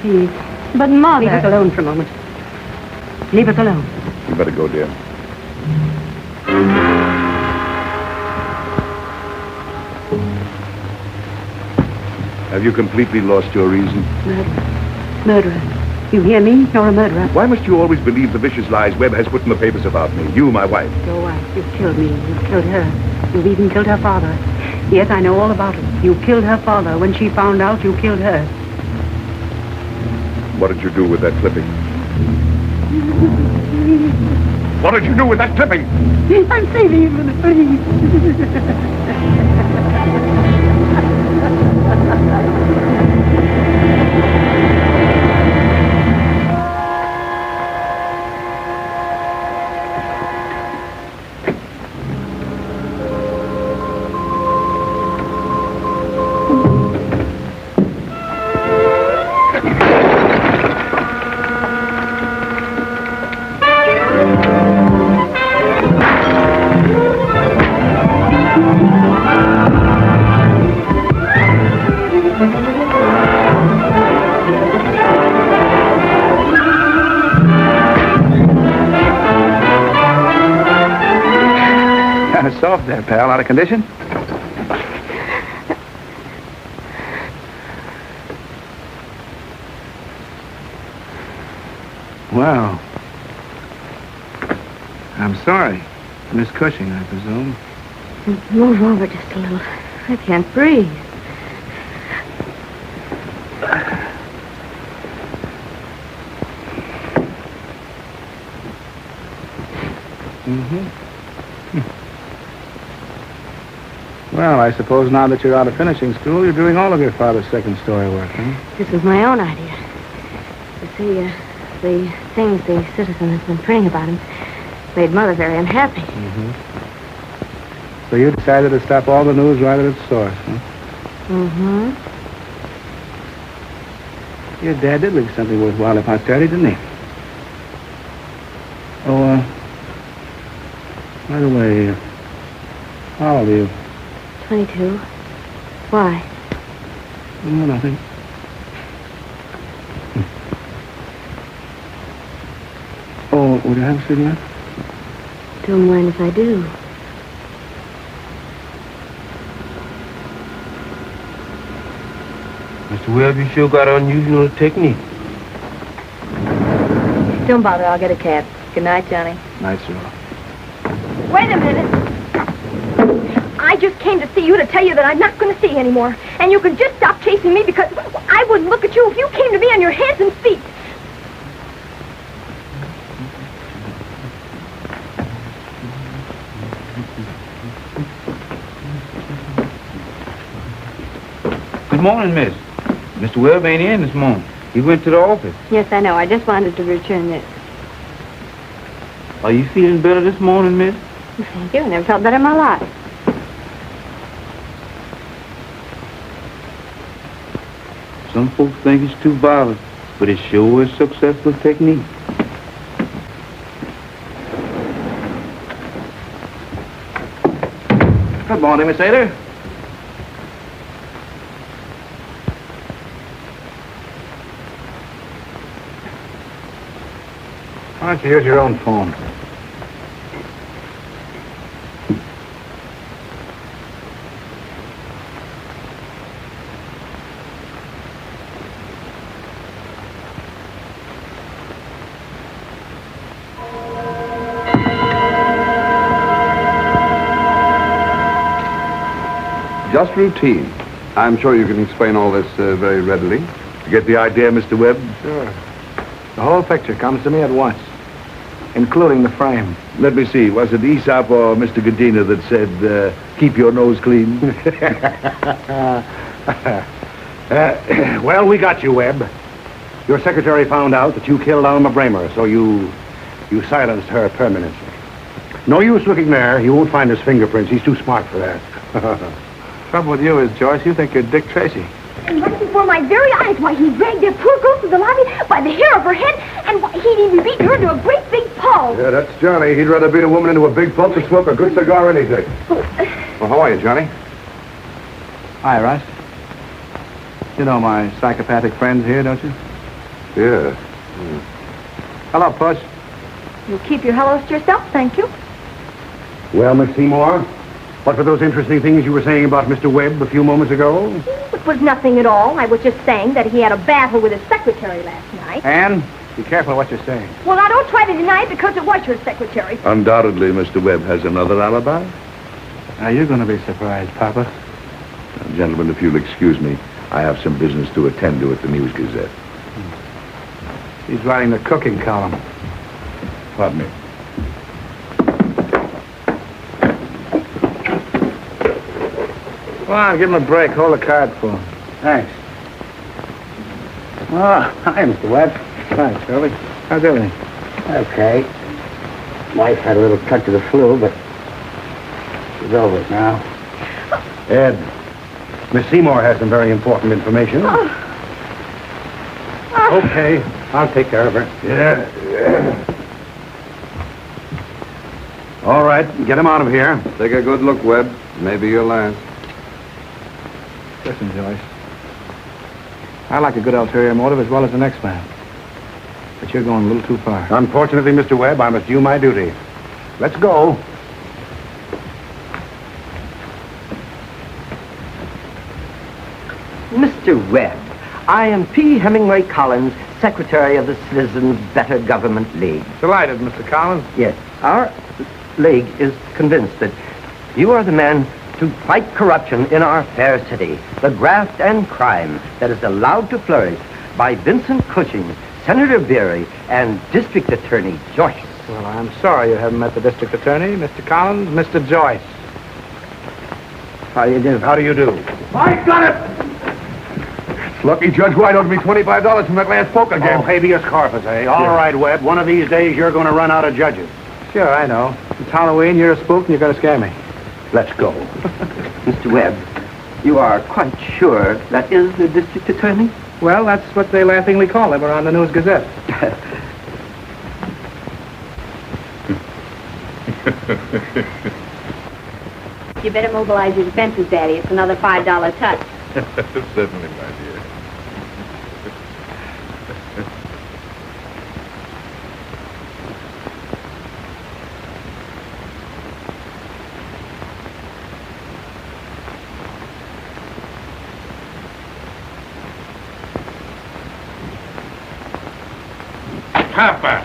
Please. But, Mother... Leave us alone for a moment. Leave us alone. You better go, dear. Have you completely lost your reason? Murderer. You hear me? You're a murderer. Why must you always believe the vicious lies Webb has put in the papers about me? You, my wife. Your wife. You've killed me. You've killed her. You've even killed her father. Yes, I know all about it. You killed her father. When she found out, you killed her. What did you do with that clipping? What did you do with that clipping? I'm saving you from the police. Kind of soft there, pal. Out of condition? Well, I'm sorry. Miss Cushing, I presume. Move over just a little. I can't breathe. Well, I suppose now that you're out of finishing school, you're doing all of your father's second story work, huh? This was my own idea. You see, the things the Citizen has been printing about him made Mother very unhappy. So you decided to stop all the news right at its source, huh? Mm-hmm. Your dad did leave something worthwhile to posterity, didn't he? Oh, by the way, how old are you? 22. Why? No, nothing. Oh, would you have a cigarette? Don't mind if I do. Mr. Webb, you sure got unusual technique. Don't bother, I'll get a cab. Good night, Johnny. Night, sir. Wait a minute. I just came to see you to tell you that I'm not going to see you anymore. And you can just stop chasing me because I wouldn't look at you if you came to me on your hands and feet. Good morning, miss. Mr. Webb ain't in this morning. He went to the office. Yes, I know. I just wanted to return this. Are you feeling better this morning, miss? Thank you. I never felt better in my life. Some folks think it's too violent, but it sure is successful technique. Good morning, Miss Ada. Why don't you use your own phone? Just routine. I'm sure you can explain all this very readily. You get the idea, Mr. Webb? Sure. The whole picture comes to me at once, including the frame. Let me see. Was it Aesop or Mr. Gadina that said, keep your nose clean? Well, we got you, Webb. Your secretary found out that you killed Alma Bramer, so you silenced her permanently. No use looking there. You won't find his fingerprints. He's too smart for that. Trouble with you is, Joyce, you think you're Dick Tracy. And right before my very eyes, why, he dragged that poor girl through the lobby by the hair of her head, and why, he'd even beaten her into a great big pulp. Yeah, that's Johnny. He'd rather beat a woman into a big pulp than smoke a good cigar anything. Well, how are you, Johnny? Hi, Russ. You know my psychopathic friends here, don't you? Yeah. Hello, Puss. You'll keep your hellos to yourself, thank you. Well, Miss Seymour, what were those interesting things you were saying about Mr. Webb a few moments ago? It was nothing at all. I was just saying that he had a battle with his secretary last night. Anne, be careful what you're saying. Well, now, don't try to deny it because it was your secretary. Undoubtedly, Mr. Webb has another alibi. Now, you're going to be surprised, Papa. Now, gentlemen, if you'll excuse me, I have some business to attend to at the News Gazette. He's writing the cooking column. Pardon me. Come on, give him a break. Hold the card for him. Thanks. Oh, hi, Mr. Webb. Thanks, Shirley. How's everything? Okay. Wife had a little touch of the flu, but she's over it now. Ed, Miss Seymour has some very important information. Okay, I'll take care of her. Yeah. All right, get him out of here. Take a good look, Webb. Maybe your last. Listen, Joyce. I like a good ulterior motive as well as the next man. But you're going a little too far. Unfortunately, Mr. Webb, I must do my duty. Let's go. Mr. Webb, I am P. Hemingway Collins, Secretary of the Citizens Better Government League. Delighted, Mr. Collins. Yes, our league is convinced that you are the man to fight corruption in our fair city, the graft and crime that is allowed to flourish by Vincent Cushing, Senator Beery, and District Attorney Joyce. Well, I'm sorry you haven't met the district attorney, Mr. Collins, Mr. Joyce. How do you do? How do you do? I got it! It's lucky Judge White owed me $25 from that last poker game. Oh, habeas corpus, eh? All right, Webb. One of these days, you're going to run out of judges. Sure, I know. It's Halloween, you're a spook, and you're going to scare me. Let's go. Mr. Webb, You are quite sure that is the district attorney? Well, that's what they laughingly call him around the News Gazette. You better mobilize your defenses, Daddy. It's another $5 touch. Certainly, my dear. Papa.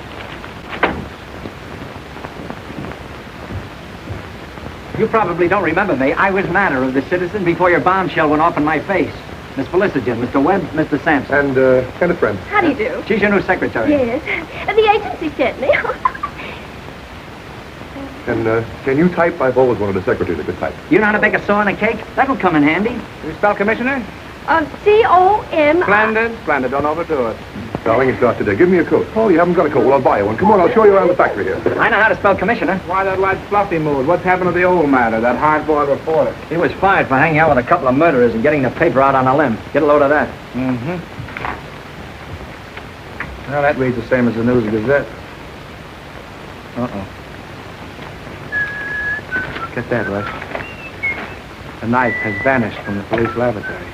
You probably don't remember me. I was manner of the citizen before your bombshell went off in my face. Miss Felicity, Mr. Webb, Mr. Sampson. And a friend. How do you do? She's your new secretary. Yes. The agency sent me. And can you type? I've always wanted a secretary that could type. You know how to bake a saw and a cake? That'll come in handy. You spell commissioner? C-O-M... Splendid. Don't overdo it. Darling, it's not today. Give me a coat. Oh, you haven't got a coat. Well, I'll buy you one. Come on, I'll show you around the factory here. I know how to spell commissioner. Why that light fluffy mood? What's happened to the old matter, that hard-boiled reporter? He was fired for hanging out with a couple of murderers and getting the paper out on a limb. Get a load of that. Mm-hmm. Well, that reads the same as the News Gazette. Uh-oh. Get that, Russ. The knife has vanished from the police lavatory.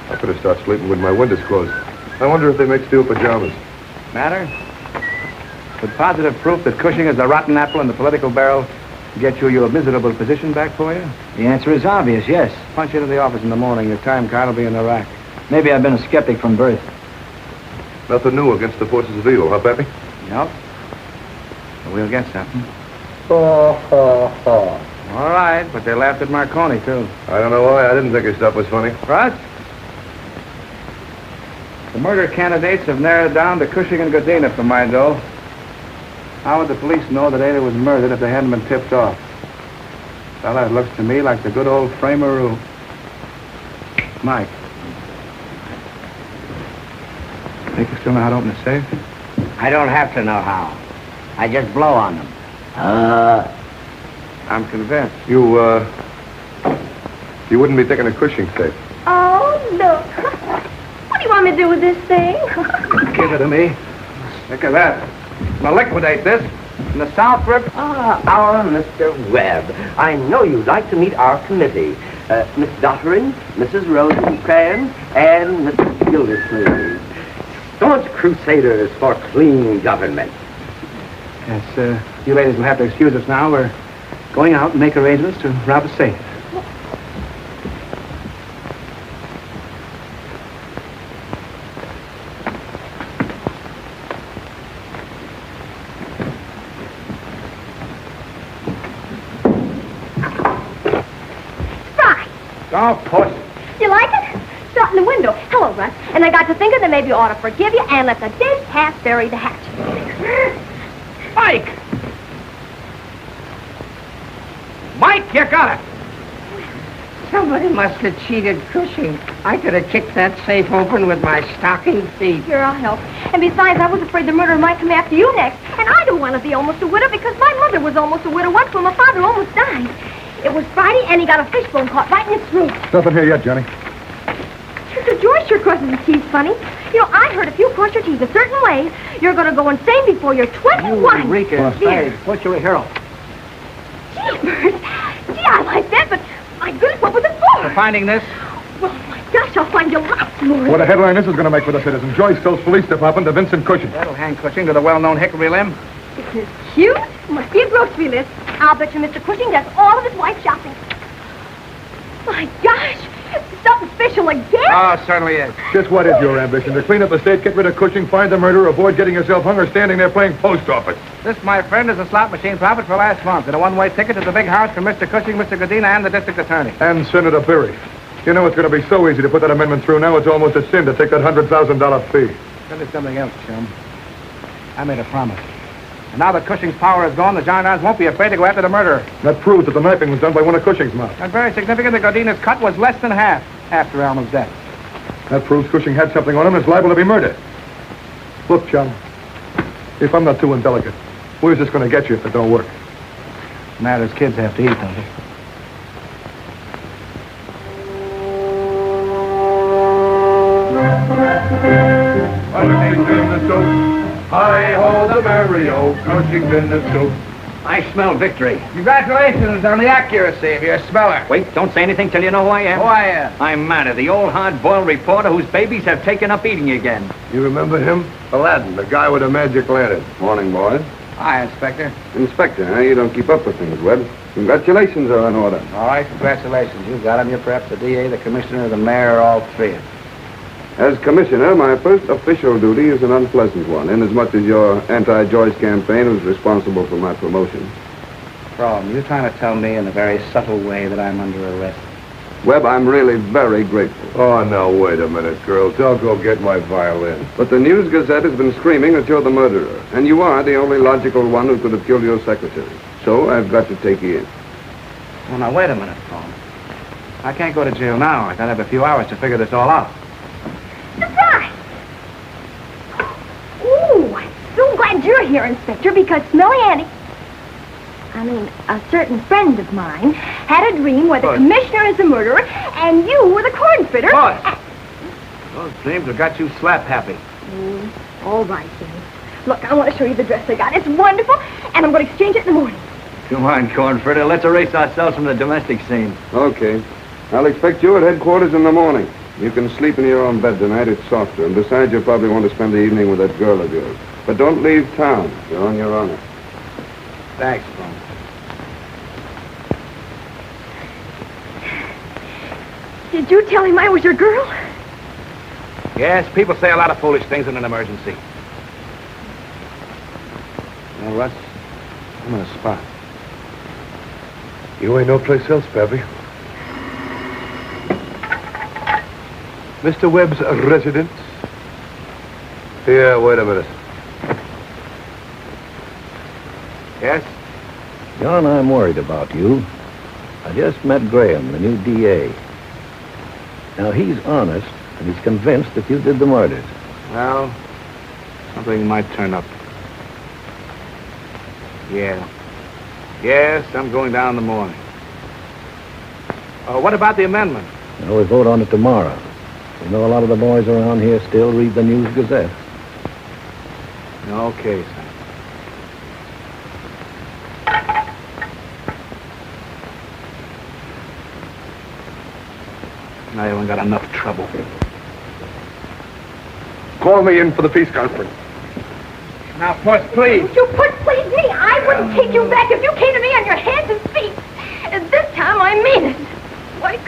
I better start sleeping with my windows closed. I wonder if they make steel pajamas. Matter? Would positive proof that Cushing is the rotten apple in the political barrel get you your miserable position back for you? The answer is obvious, yes. Punch into the office in the morning. Your time card will be in the rack. Maybe I've been a skeptic from birth. Nothing new against the forces of evil, huh, Pappy? Nope. But we'll get something. All All right, but they laughed at Marconi, too. I don't know why. I didn't think his stuff was funny. Russ? The murder candidates have narrowed down to Cushing and Godina for my dough. How would the police know that Ada was murdered if they hadn't been tipped off? Fella, it looks to me like the good old frameroo. Mike. Think you still know how to open a safe? I don't have to know how. I just blow on them. I'm convinced. You wouldn't be thinking of Cushing safe. Oh, look. What do you want me to do with this thing? Give it to me. Look at that. Now liquidate this. In the South River. Our Mr. Webb. I know you'd like to meet our committee. Miss Dottering, Mrs. Rosencrantz, and Mrs. Gildersleeve. Staunch crusaders for clean government. Yes, you ladies will have to excuse us now. We're going out and make arrangements to rob a safe. Oh, push. You like it? Saw it in the window. Hello, Russ. And I got to thinking that maybe you ought to forgive you and let the dead cat bury the hatchet. Mike! Mike, you got it! Somebody must have cheated Cushing. I could have kicked that safe open with my stocking feet. Here, I'll help. And besides, I was afraid the murderer might come after you next. And I don't want to be almost a widow because my mother was almost a widow once when my father almost died. It was Friday, and he got a fishbone caught right in his throat. Nothing here yet, Johnny. Mr. George sure crosses his teeth funny. You know, I heard if you cross your teeth a certain way, you're going to go insane before you're 21. Eureka. Hey, what's your hero? Jeepers. Gee, I like that, but my goodness, what was it for? For finding this? Well, my gosh, I'll find you lots more. What a headline this is going to make for the citizen. Joyce tells police department to Vincent Cushing. That'll hang Cushing to the well-known Hickory limb. Isn't it cute? Must be a grocery list. I'll bet you Mr. Cushing does all of his wife's shopping. My gosh, something special again? Oh, certainly is. Just what is your ambition? To clean up the state, get rid of Cushing, find the murderer, avoid getting yourself hung or standing there playing post office. This, my friend, is a slot machine profit for last month and a one-way ticket to the big house for Mr. Cushing, Mr. Godina, and the district attorney. And Senator Berry. You know it's going to be so easy to put that amendment through. Now it's almost a sin to take that $100,000 fee. Tell you something else, chum. I made a promise. And now that Cushing's power is gone, the gendarmes won't be afraid to go after the murderer. That proves that the knifing was done by one of Cushing's men. And very significant that Godina's cut was less than half after Alma's death. That proves Cushing had something on him and is liable to be murdered. Look, chum, if I'm not too indelicate, where's this going to get you if it don't work? Matters kids have to eat, don't they? Cushing's in the soup. Hi-ho, the Mario. Cushing's in the soup. I smell victory. Congratulations on the accuracy of your smeller. Wait, don't say anything till you know who I am. Who I am? I'm Manna, the old hard-boiled reporter whose babies have taken up eating again. You remember him? Aladdin, the guy with the magic lantern. Morning, boys. Hi, Inspector. Inspector, huh? You don't keep up with things, Webb. Congratulations are in order. All right, congratulations. You got him. You're perhaps the DA, the commissioner, the mayor, all three. As commissioner, my first official duty is an unpleasant one, inasmuch as your anti-Joyce campaign was responsible for my promotion. Problem, you're trying to tell me in a very subtle way that I'm under arrest. Webb, I'm really very grateful. Oh, now, wait a minute, girls. I'll go get my violin. But the News Gazette has been screaming that you're the murderer, and you are the only logical one who could have killed your secretary. So I've got to take you in. Well, now, wait a minute, Paul. I can't go to jail now. I gotta have a few hours to figure this all out. Surprise! Ooh, I'm so glad you're here, Inspector, because Smelly Annie, a certain friend of mine, had a dream where the commissioner is the murderer and you were the corn fitter. Boss! Those dreams have got you slap happy. All right, then. Look, I want to show you the dress I got. It's wonderful, and I'm going to exchange it in the morning. Come on, corn fritter. Let's erase ourselves from the domestic scene. Okay. I'll expect you at headquarters in the morning. You can sleep in your own bed tonight. It's softer. And besides, you'll probably want to spend the evening with that girl of yours. But don't leave town. You're on your honor. Thanks, Paul. Did you tell him I was your girl? Yes, people say a lot of foolish things in an emergency. Well, Russ, I'm in a spot. You ain't no place else, Pappy. Mr. Webb's residence? Yeah, wait a minute. Yes? John, I'm worried about you. I just met Graham, the new DA. Now, he's honest, and he's convinced that you did the murders. Well, something might turn up. Yeah. Yes, I'm going down in the morning. What about the amendment? Now, we vote on it tomorrow. You know, a lot of the boys around here still read the News Gazette. Okay, son. I haven't got enough trouble. Call me in for the peace conference. Now, Puss, please. You put please me. I wouldn't take you back if you came to me on your hands and feet. And this time I mean it. Like...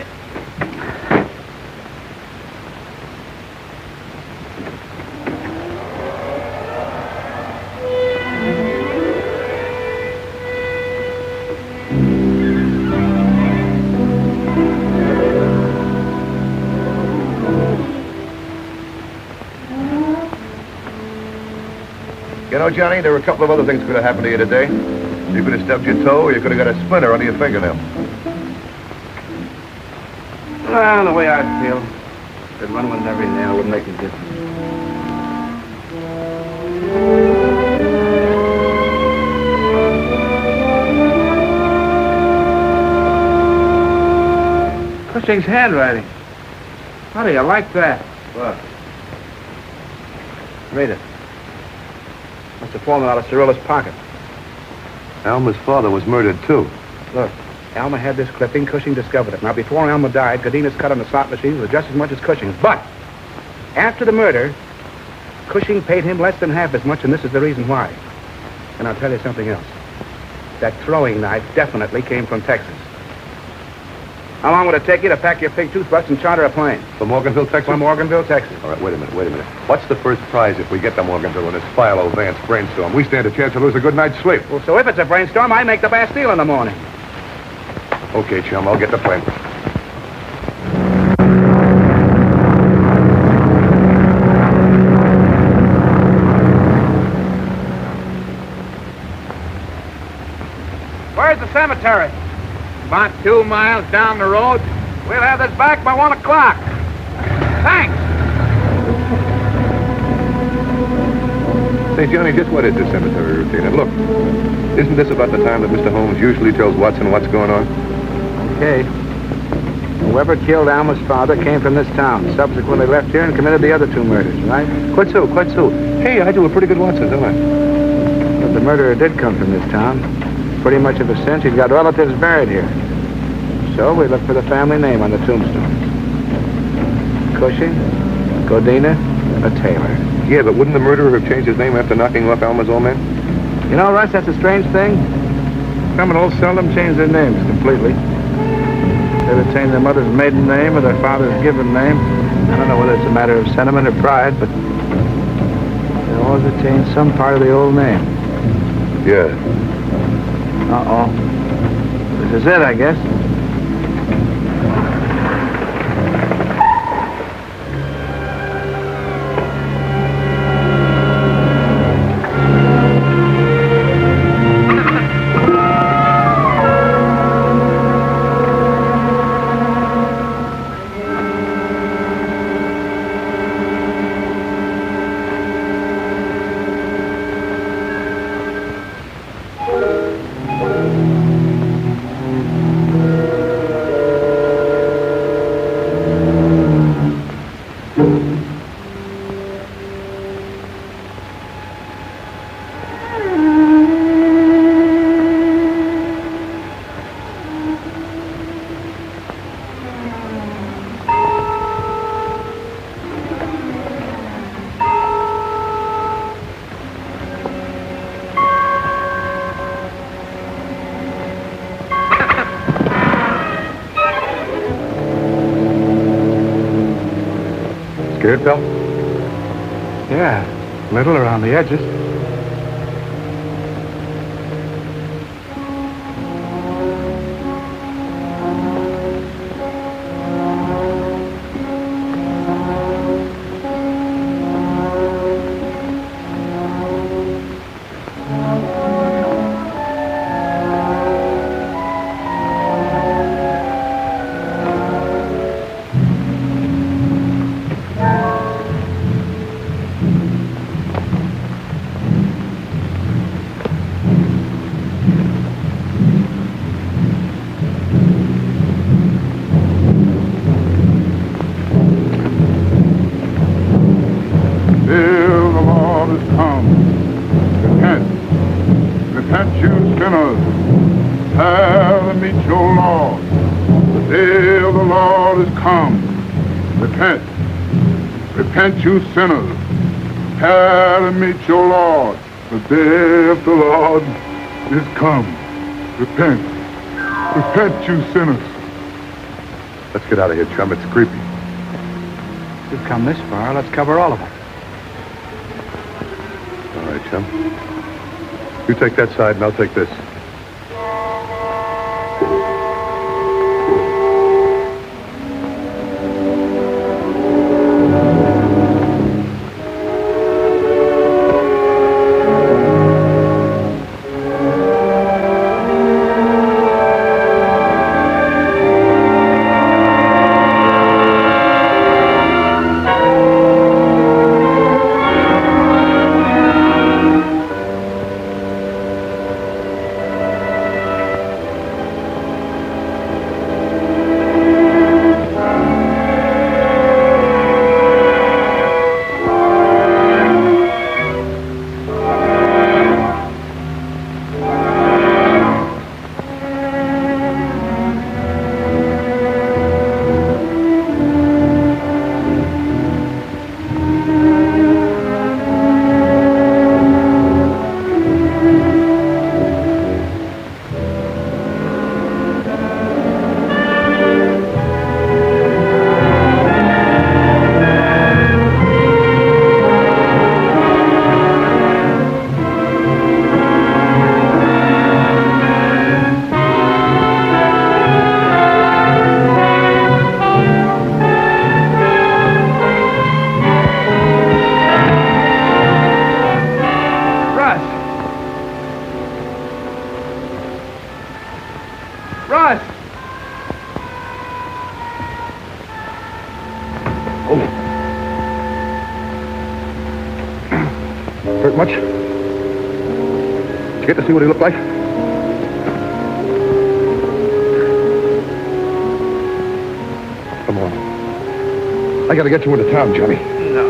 You know, Johnny, there were a couple of other things could have happened to you today. You could have stubbed your toe, or you could have got a splinter under your fingernail. Well, the way I feel, I'd run with every nail would make a difference. Cushing's handwriting. How do you like that? What? Read it. Must have fallen out of Cirilla's pocket. Alma's father was murdered, too. Look, Alma had this clipping. Cushing discovered it. Now, before Alma died, Cadina's cut on the slot machines was just as much as Cushing's. But after the murder, Cushing paid him less than half as much, and this is the reason why. And I'll tell you something else. That throwing knife definitely came from Texas. How long would it take you to pack your pig toothbrush and charter a plane? From Morganville, Texas? From Morganville, Texas. All right, wait a minute. What's the first prize if we get to Morganville in this Philo Vance brainstorm? We stand a chance to lose a good night's sleep. Well, so if it's a brainstorm, I make the Bastille in the morning. Okay, chum, I'll get the plane. Where's the cemetery? About 2 miles down the road. We'll have this back by 1 o'clock. Thanks. Say, Johnny, just what is this cemetery routine? And look, isn't this about the time that Mr. Holmes usually tells Watson what's going on? Okay. Whoever killed Alma's father came from this town, subsequently left here and committed the other two murders, right? Quite so. Hey, I do a pretty good Watson, don't I? But the murderer did come from this town. Pretty much of a cinch. He's got relatives buried here. So we look for the family name on the tombstone. Cushing, Godina, a Taylor. Yeah, but wouldn't the murderer have changed his name after knocking off Alma's old man? You know, Russ, that's a strange thing. Criminals seldom change their names completely. They retain their mother's maiden name or their father's given name. I don't know whether it's a matter of sentiment or pride, but they always retain some part of the old name. Yeah. Uh-oh. This is it, I guess. Scared, pal? Yeah, a little around the edges. Repent, you sinners, prepare and meet your Lord. The day of the Lord is come. Repent, you sinners. Let's get out of here, chum. It's creepy. We've come this far. Let's cover all of it. All right, chum. You take that side and I'll take this. Hurt much? Did you get to see what he looked like? Come on. I gotta get you into town, Johnny. No.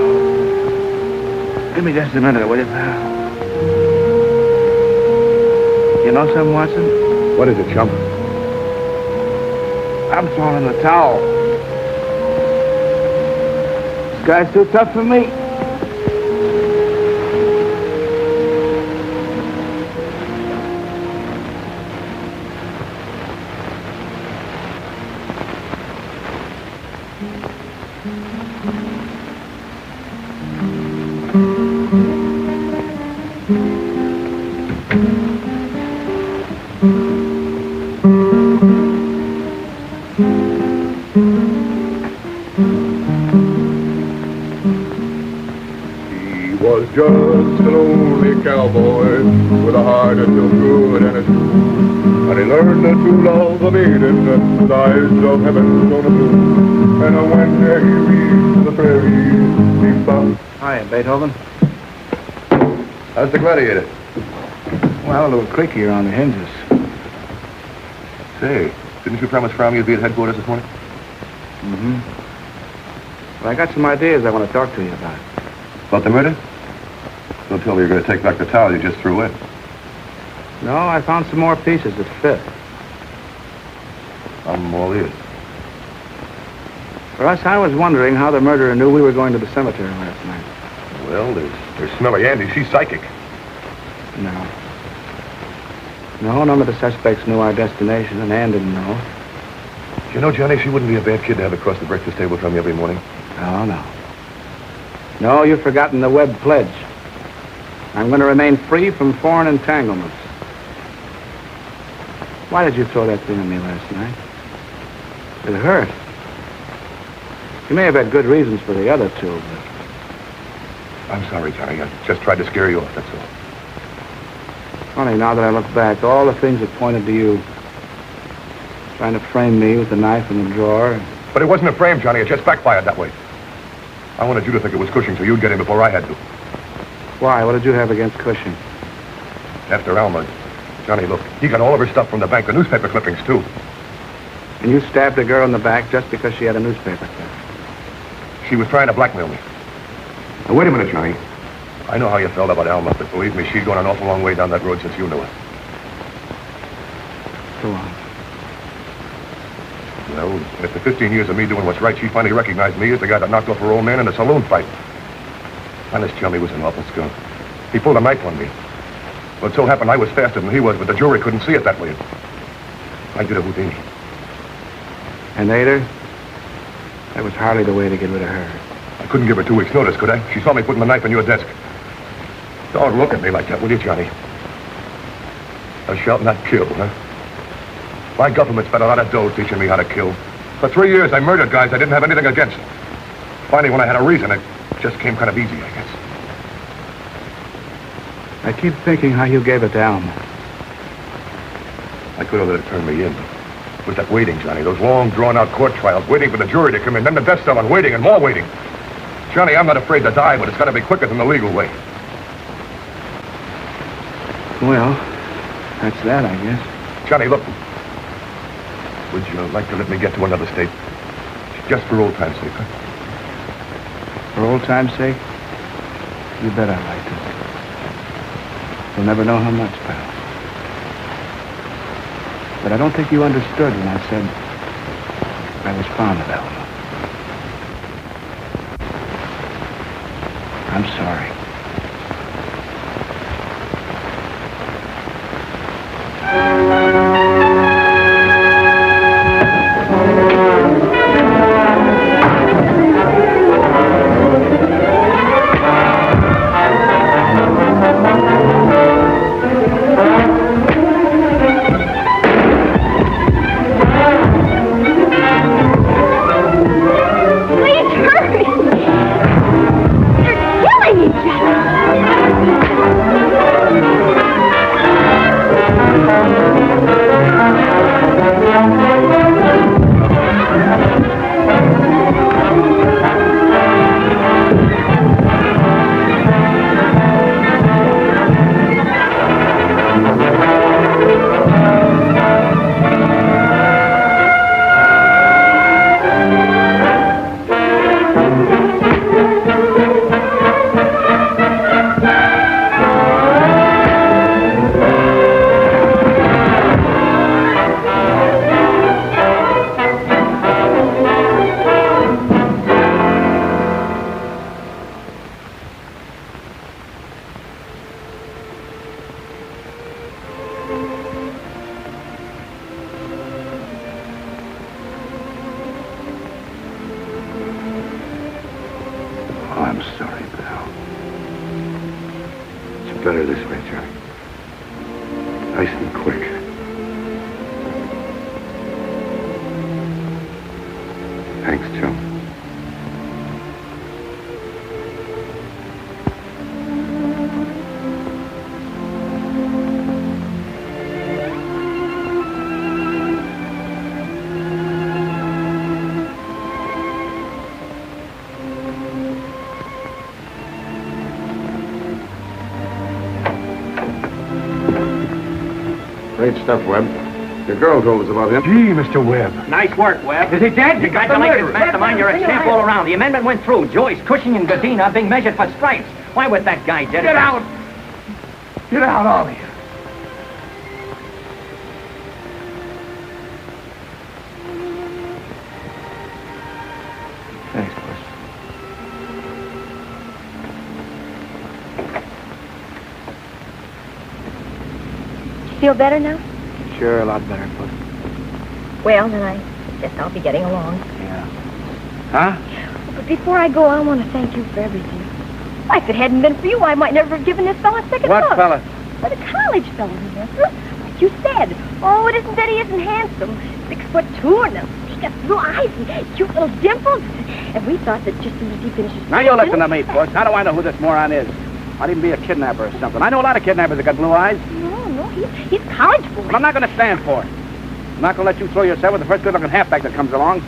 Give me just a minute, will you, pal? You know something, Watson? What is it, chump? I'm throwing in the towel. This guy's too tough for me. Just a lonely cowboy with a heart that's so good and it's true. And he learned to love a maiden with eyes of heaven so blue. And when he reached the prairies, he found... Hiya, Beethoven. How's the Gladiator? Well, a little creakier on the hinges. Say, didn't you promise Fromm you'd be at headquarters this morning? Mm-hmm. Well, I got some ideas I want to talk to you about. About the murder? Don't tell me you're going to take back the towel you just threw in. No, I found some more pieces that fit. I'm all ears. Russ, I was wondering how the murderer knew we were going to the cemetery last night. Well, there's Smelly Andy. She's psychic. No. No, none of the suspects knew our destination, and Ann didn't know. You know, Johnny, she wouldn't be a bad kid to have across the breakfast table from you every morning. No, no. No, you've forgotten the Webb pledge. I'm going to remain free from foreign entanglements. Why did you throw that thing at me last night? It hurt. You may have had good reasons for the other two, but... I'm sorry, Johnny. I just tried to scare you off, that's all. Funny, now that I look back, all the things that pointed to you. Trying to frame me with the knife in the drawer. But it wasn't a frame, Johnny. It just backfired that way. I wanted you to think it was Cushing so you'd get in before I had to. Why? What did you have against Cushing? After Alma, Johnny, look, he got all of her stuff from the bank, the newspaper clippings, too. And you stabbed a girl in the back just because she had a newspaper clip? She was trying to blackmail me. Now, wait a minute, Johnny. I know how you felt about Alma, but believe me, she's gone an awful long way down that road since you knew her. Go on. Well, after 15 years of me doing what's right, she finally recognized me as the guy that knocked off her old man in a saloon fight. Honest, Johnny was an awful skunk. He pulled a knife on me. Well, it so happened I was faster than he was, but the jury couldn't see it that way. I did a Houdini. And ate her? That was hardly the way to get rid of her. I couldn't give her 2 weeks' notice, could I? She saw me putting the knife in your desk. Don't look at me like that, will you, Johnny? Thou shalt not kill, huh? My government spent a lot of dough teaching me how to kill. For 3 years, I murdered guys I didn't have anything against. Finally, when I had a reason, it just came kind of easy, I guess. I keep thinking how you gave it down. I could have let it turn me in. It was that waiting, Johnny. Those long, drawn-out court trials, waiting for the jury to come in, then the death cell and waiting and more waiting. Johnny, I'm not afraid to die, but it's got to be quicker than the legal way. Well, that's that, I guess. Johnny, look. Would you like to let me get to another state? Just for old time's sake, huh? For old time's sake? You bet I'd like to. You'll never know how much, pal. But I don't think you understood when I said I was fond of Alma. I'm sorry. Please hurry! They're killing each other! I'm sorry, pal. It's better this way, Johnny. Nice and quick. Thanks, Joe. Great stuff, Webb. Your girl told us about him. Gee, Mr. Webb. Nice work, Webb. Is he dead? Congratulations, Mastermind. You're a champ all around. The amendment went through. Joyce, Cushing, and Godina are being measured for stripes. Why was that guy dead? Get out! Get out, all of you. Thanks, boss. Feel better now? Sure, a lot better, Puss. Well, then I guess I'll be getting along. Yeah. Huh? But before I go, I want to thank you for everything. Why, if it hadn't been for you, I might never have given this fella a second What thought. fella? Well, the college fella, remember? Like you said. Oh, it isn't that he isn't handsome. 6'2" and he got blue eyes and cute little dimples. And we thought that just as soon as he finishes... Now, you listen to me, Puss. How do I know who this moron is? Might even be a kidnapper or something. I know a lot of kidnappers that got blue eyes. No, he's college boy. But I'm not going to stand for it. I'm not going to let you throw yourself with the first good-looking halfback that comes along.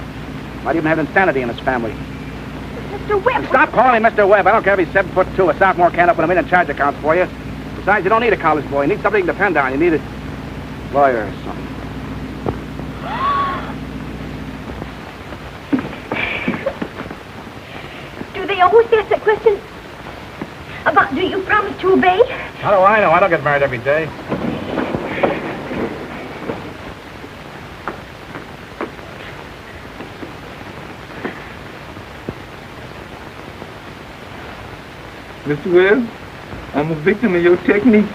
Might even have insanity in his family. Mr. Webb... Stop calling me Mr. Webb. I don't care if he's 7'2", a sophomore can't open a million charge accounts for you. Besides, you don't need a college boy. You need somebody you can depend on. You need a lawyer or something. Do they always ask that question? About do you promise to obey? How do I know? I don't get married every day. Mr. Webb, I'm a victim of your technique.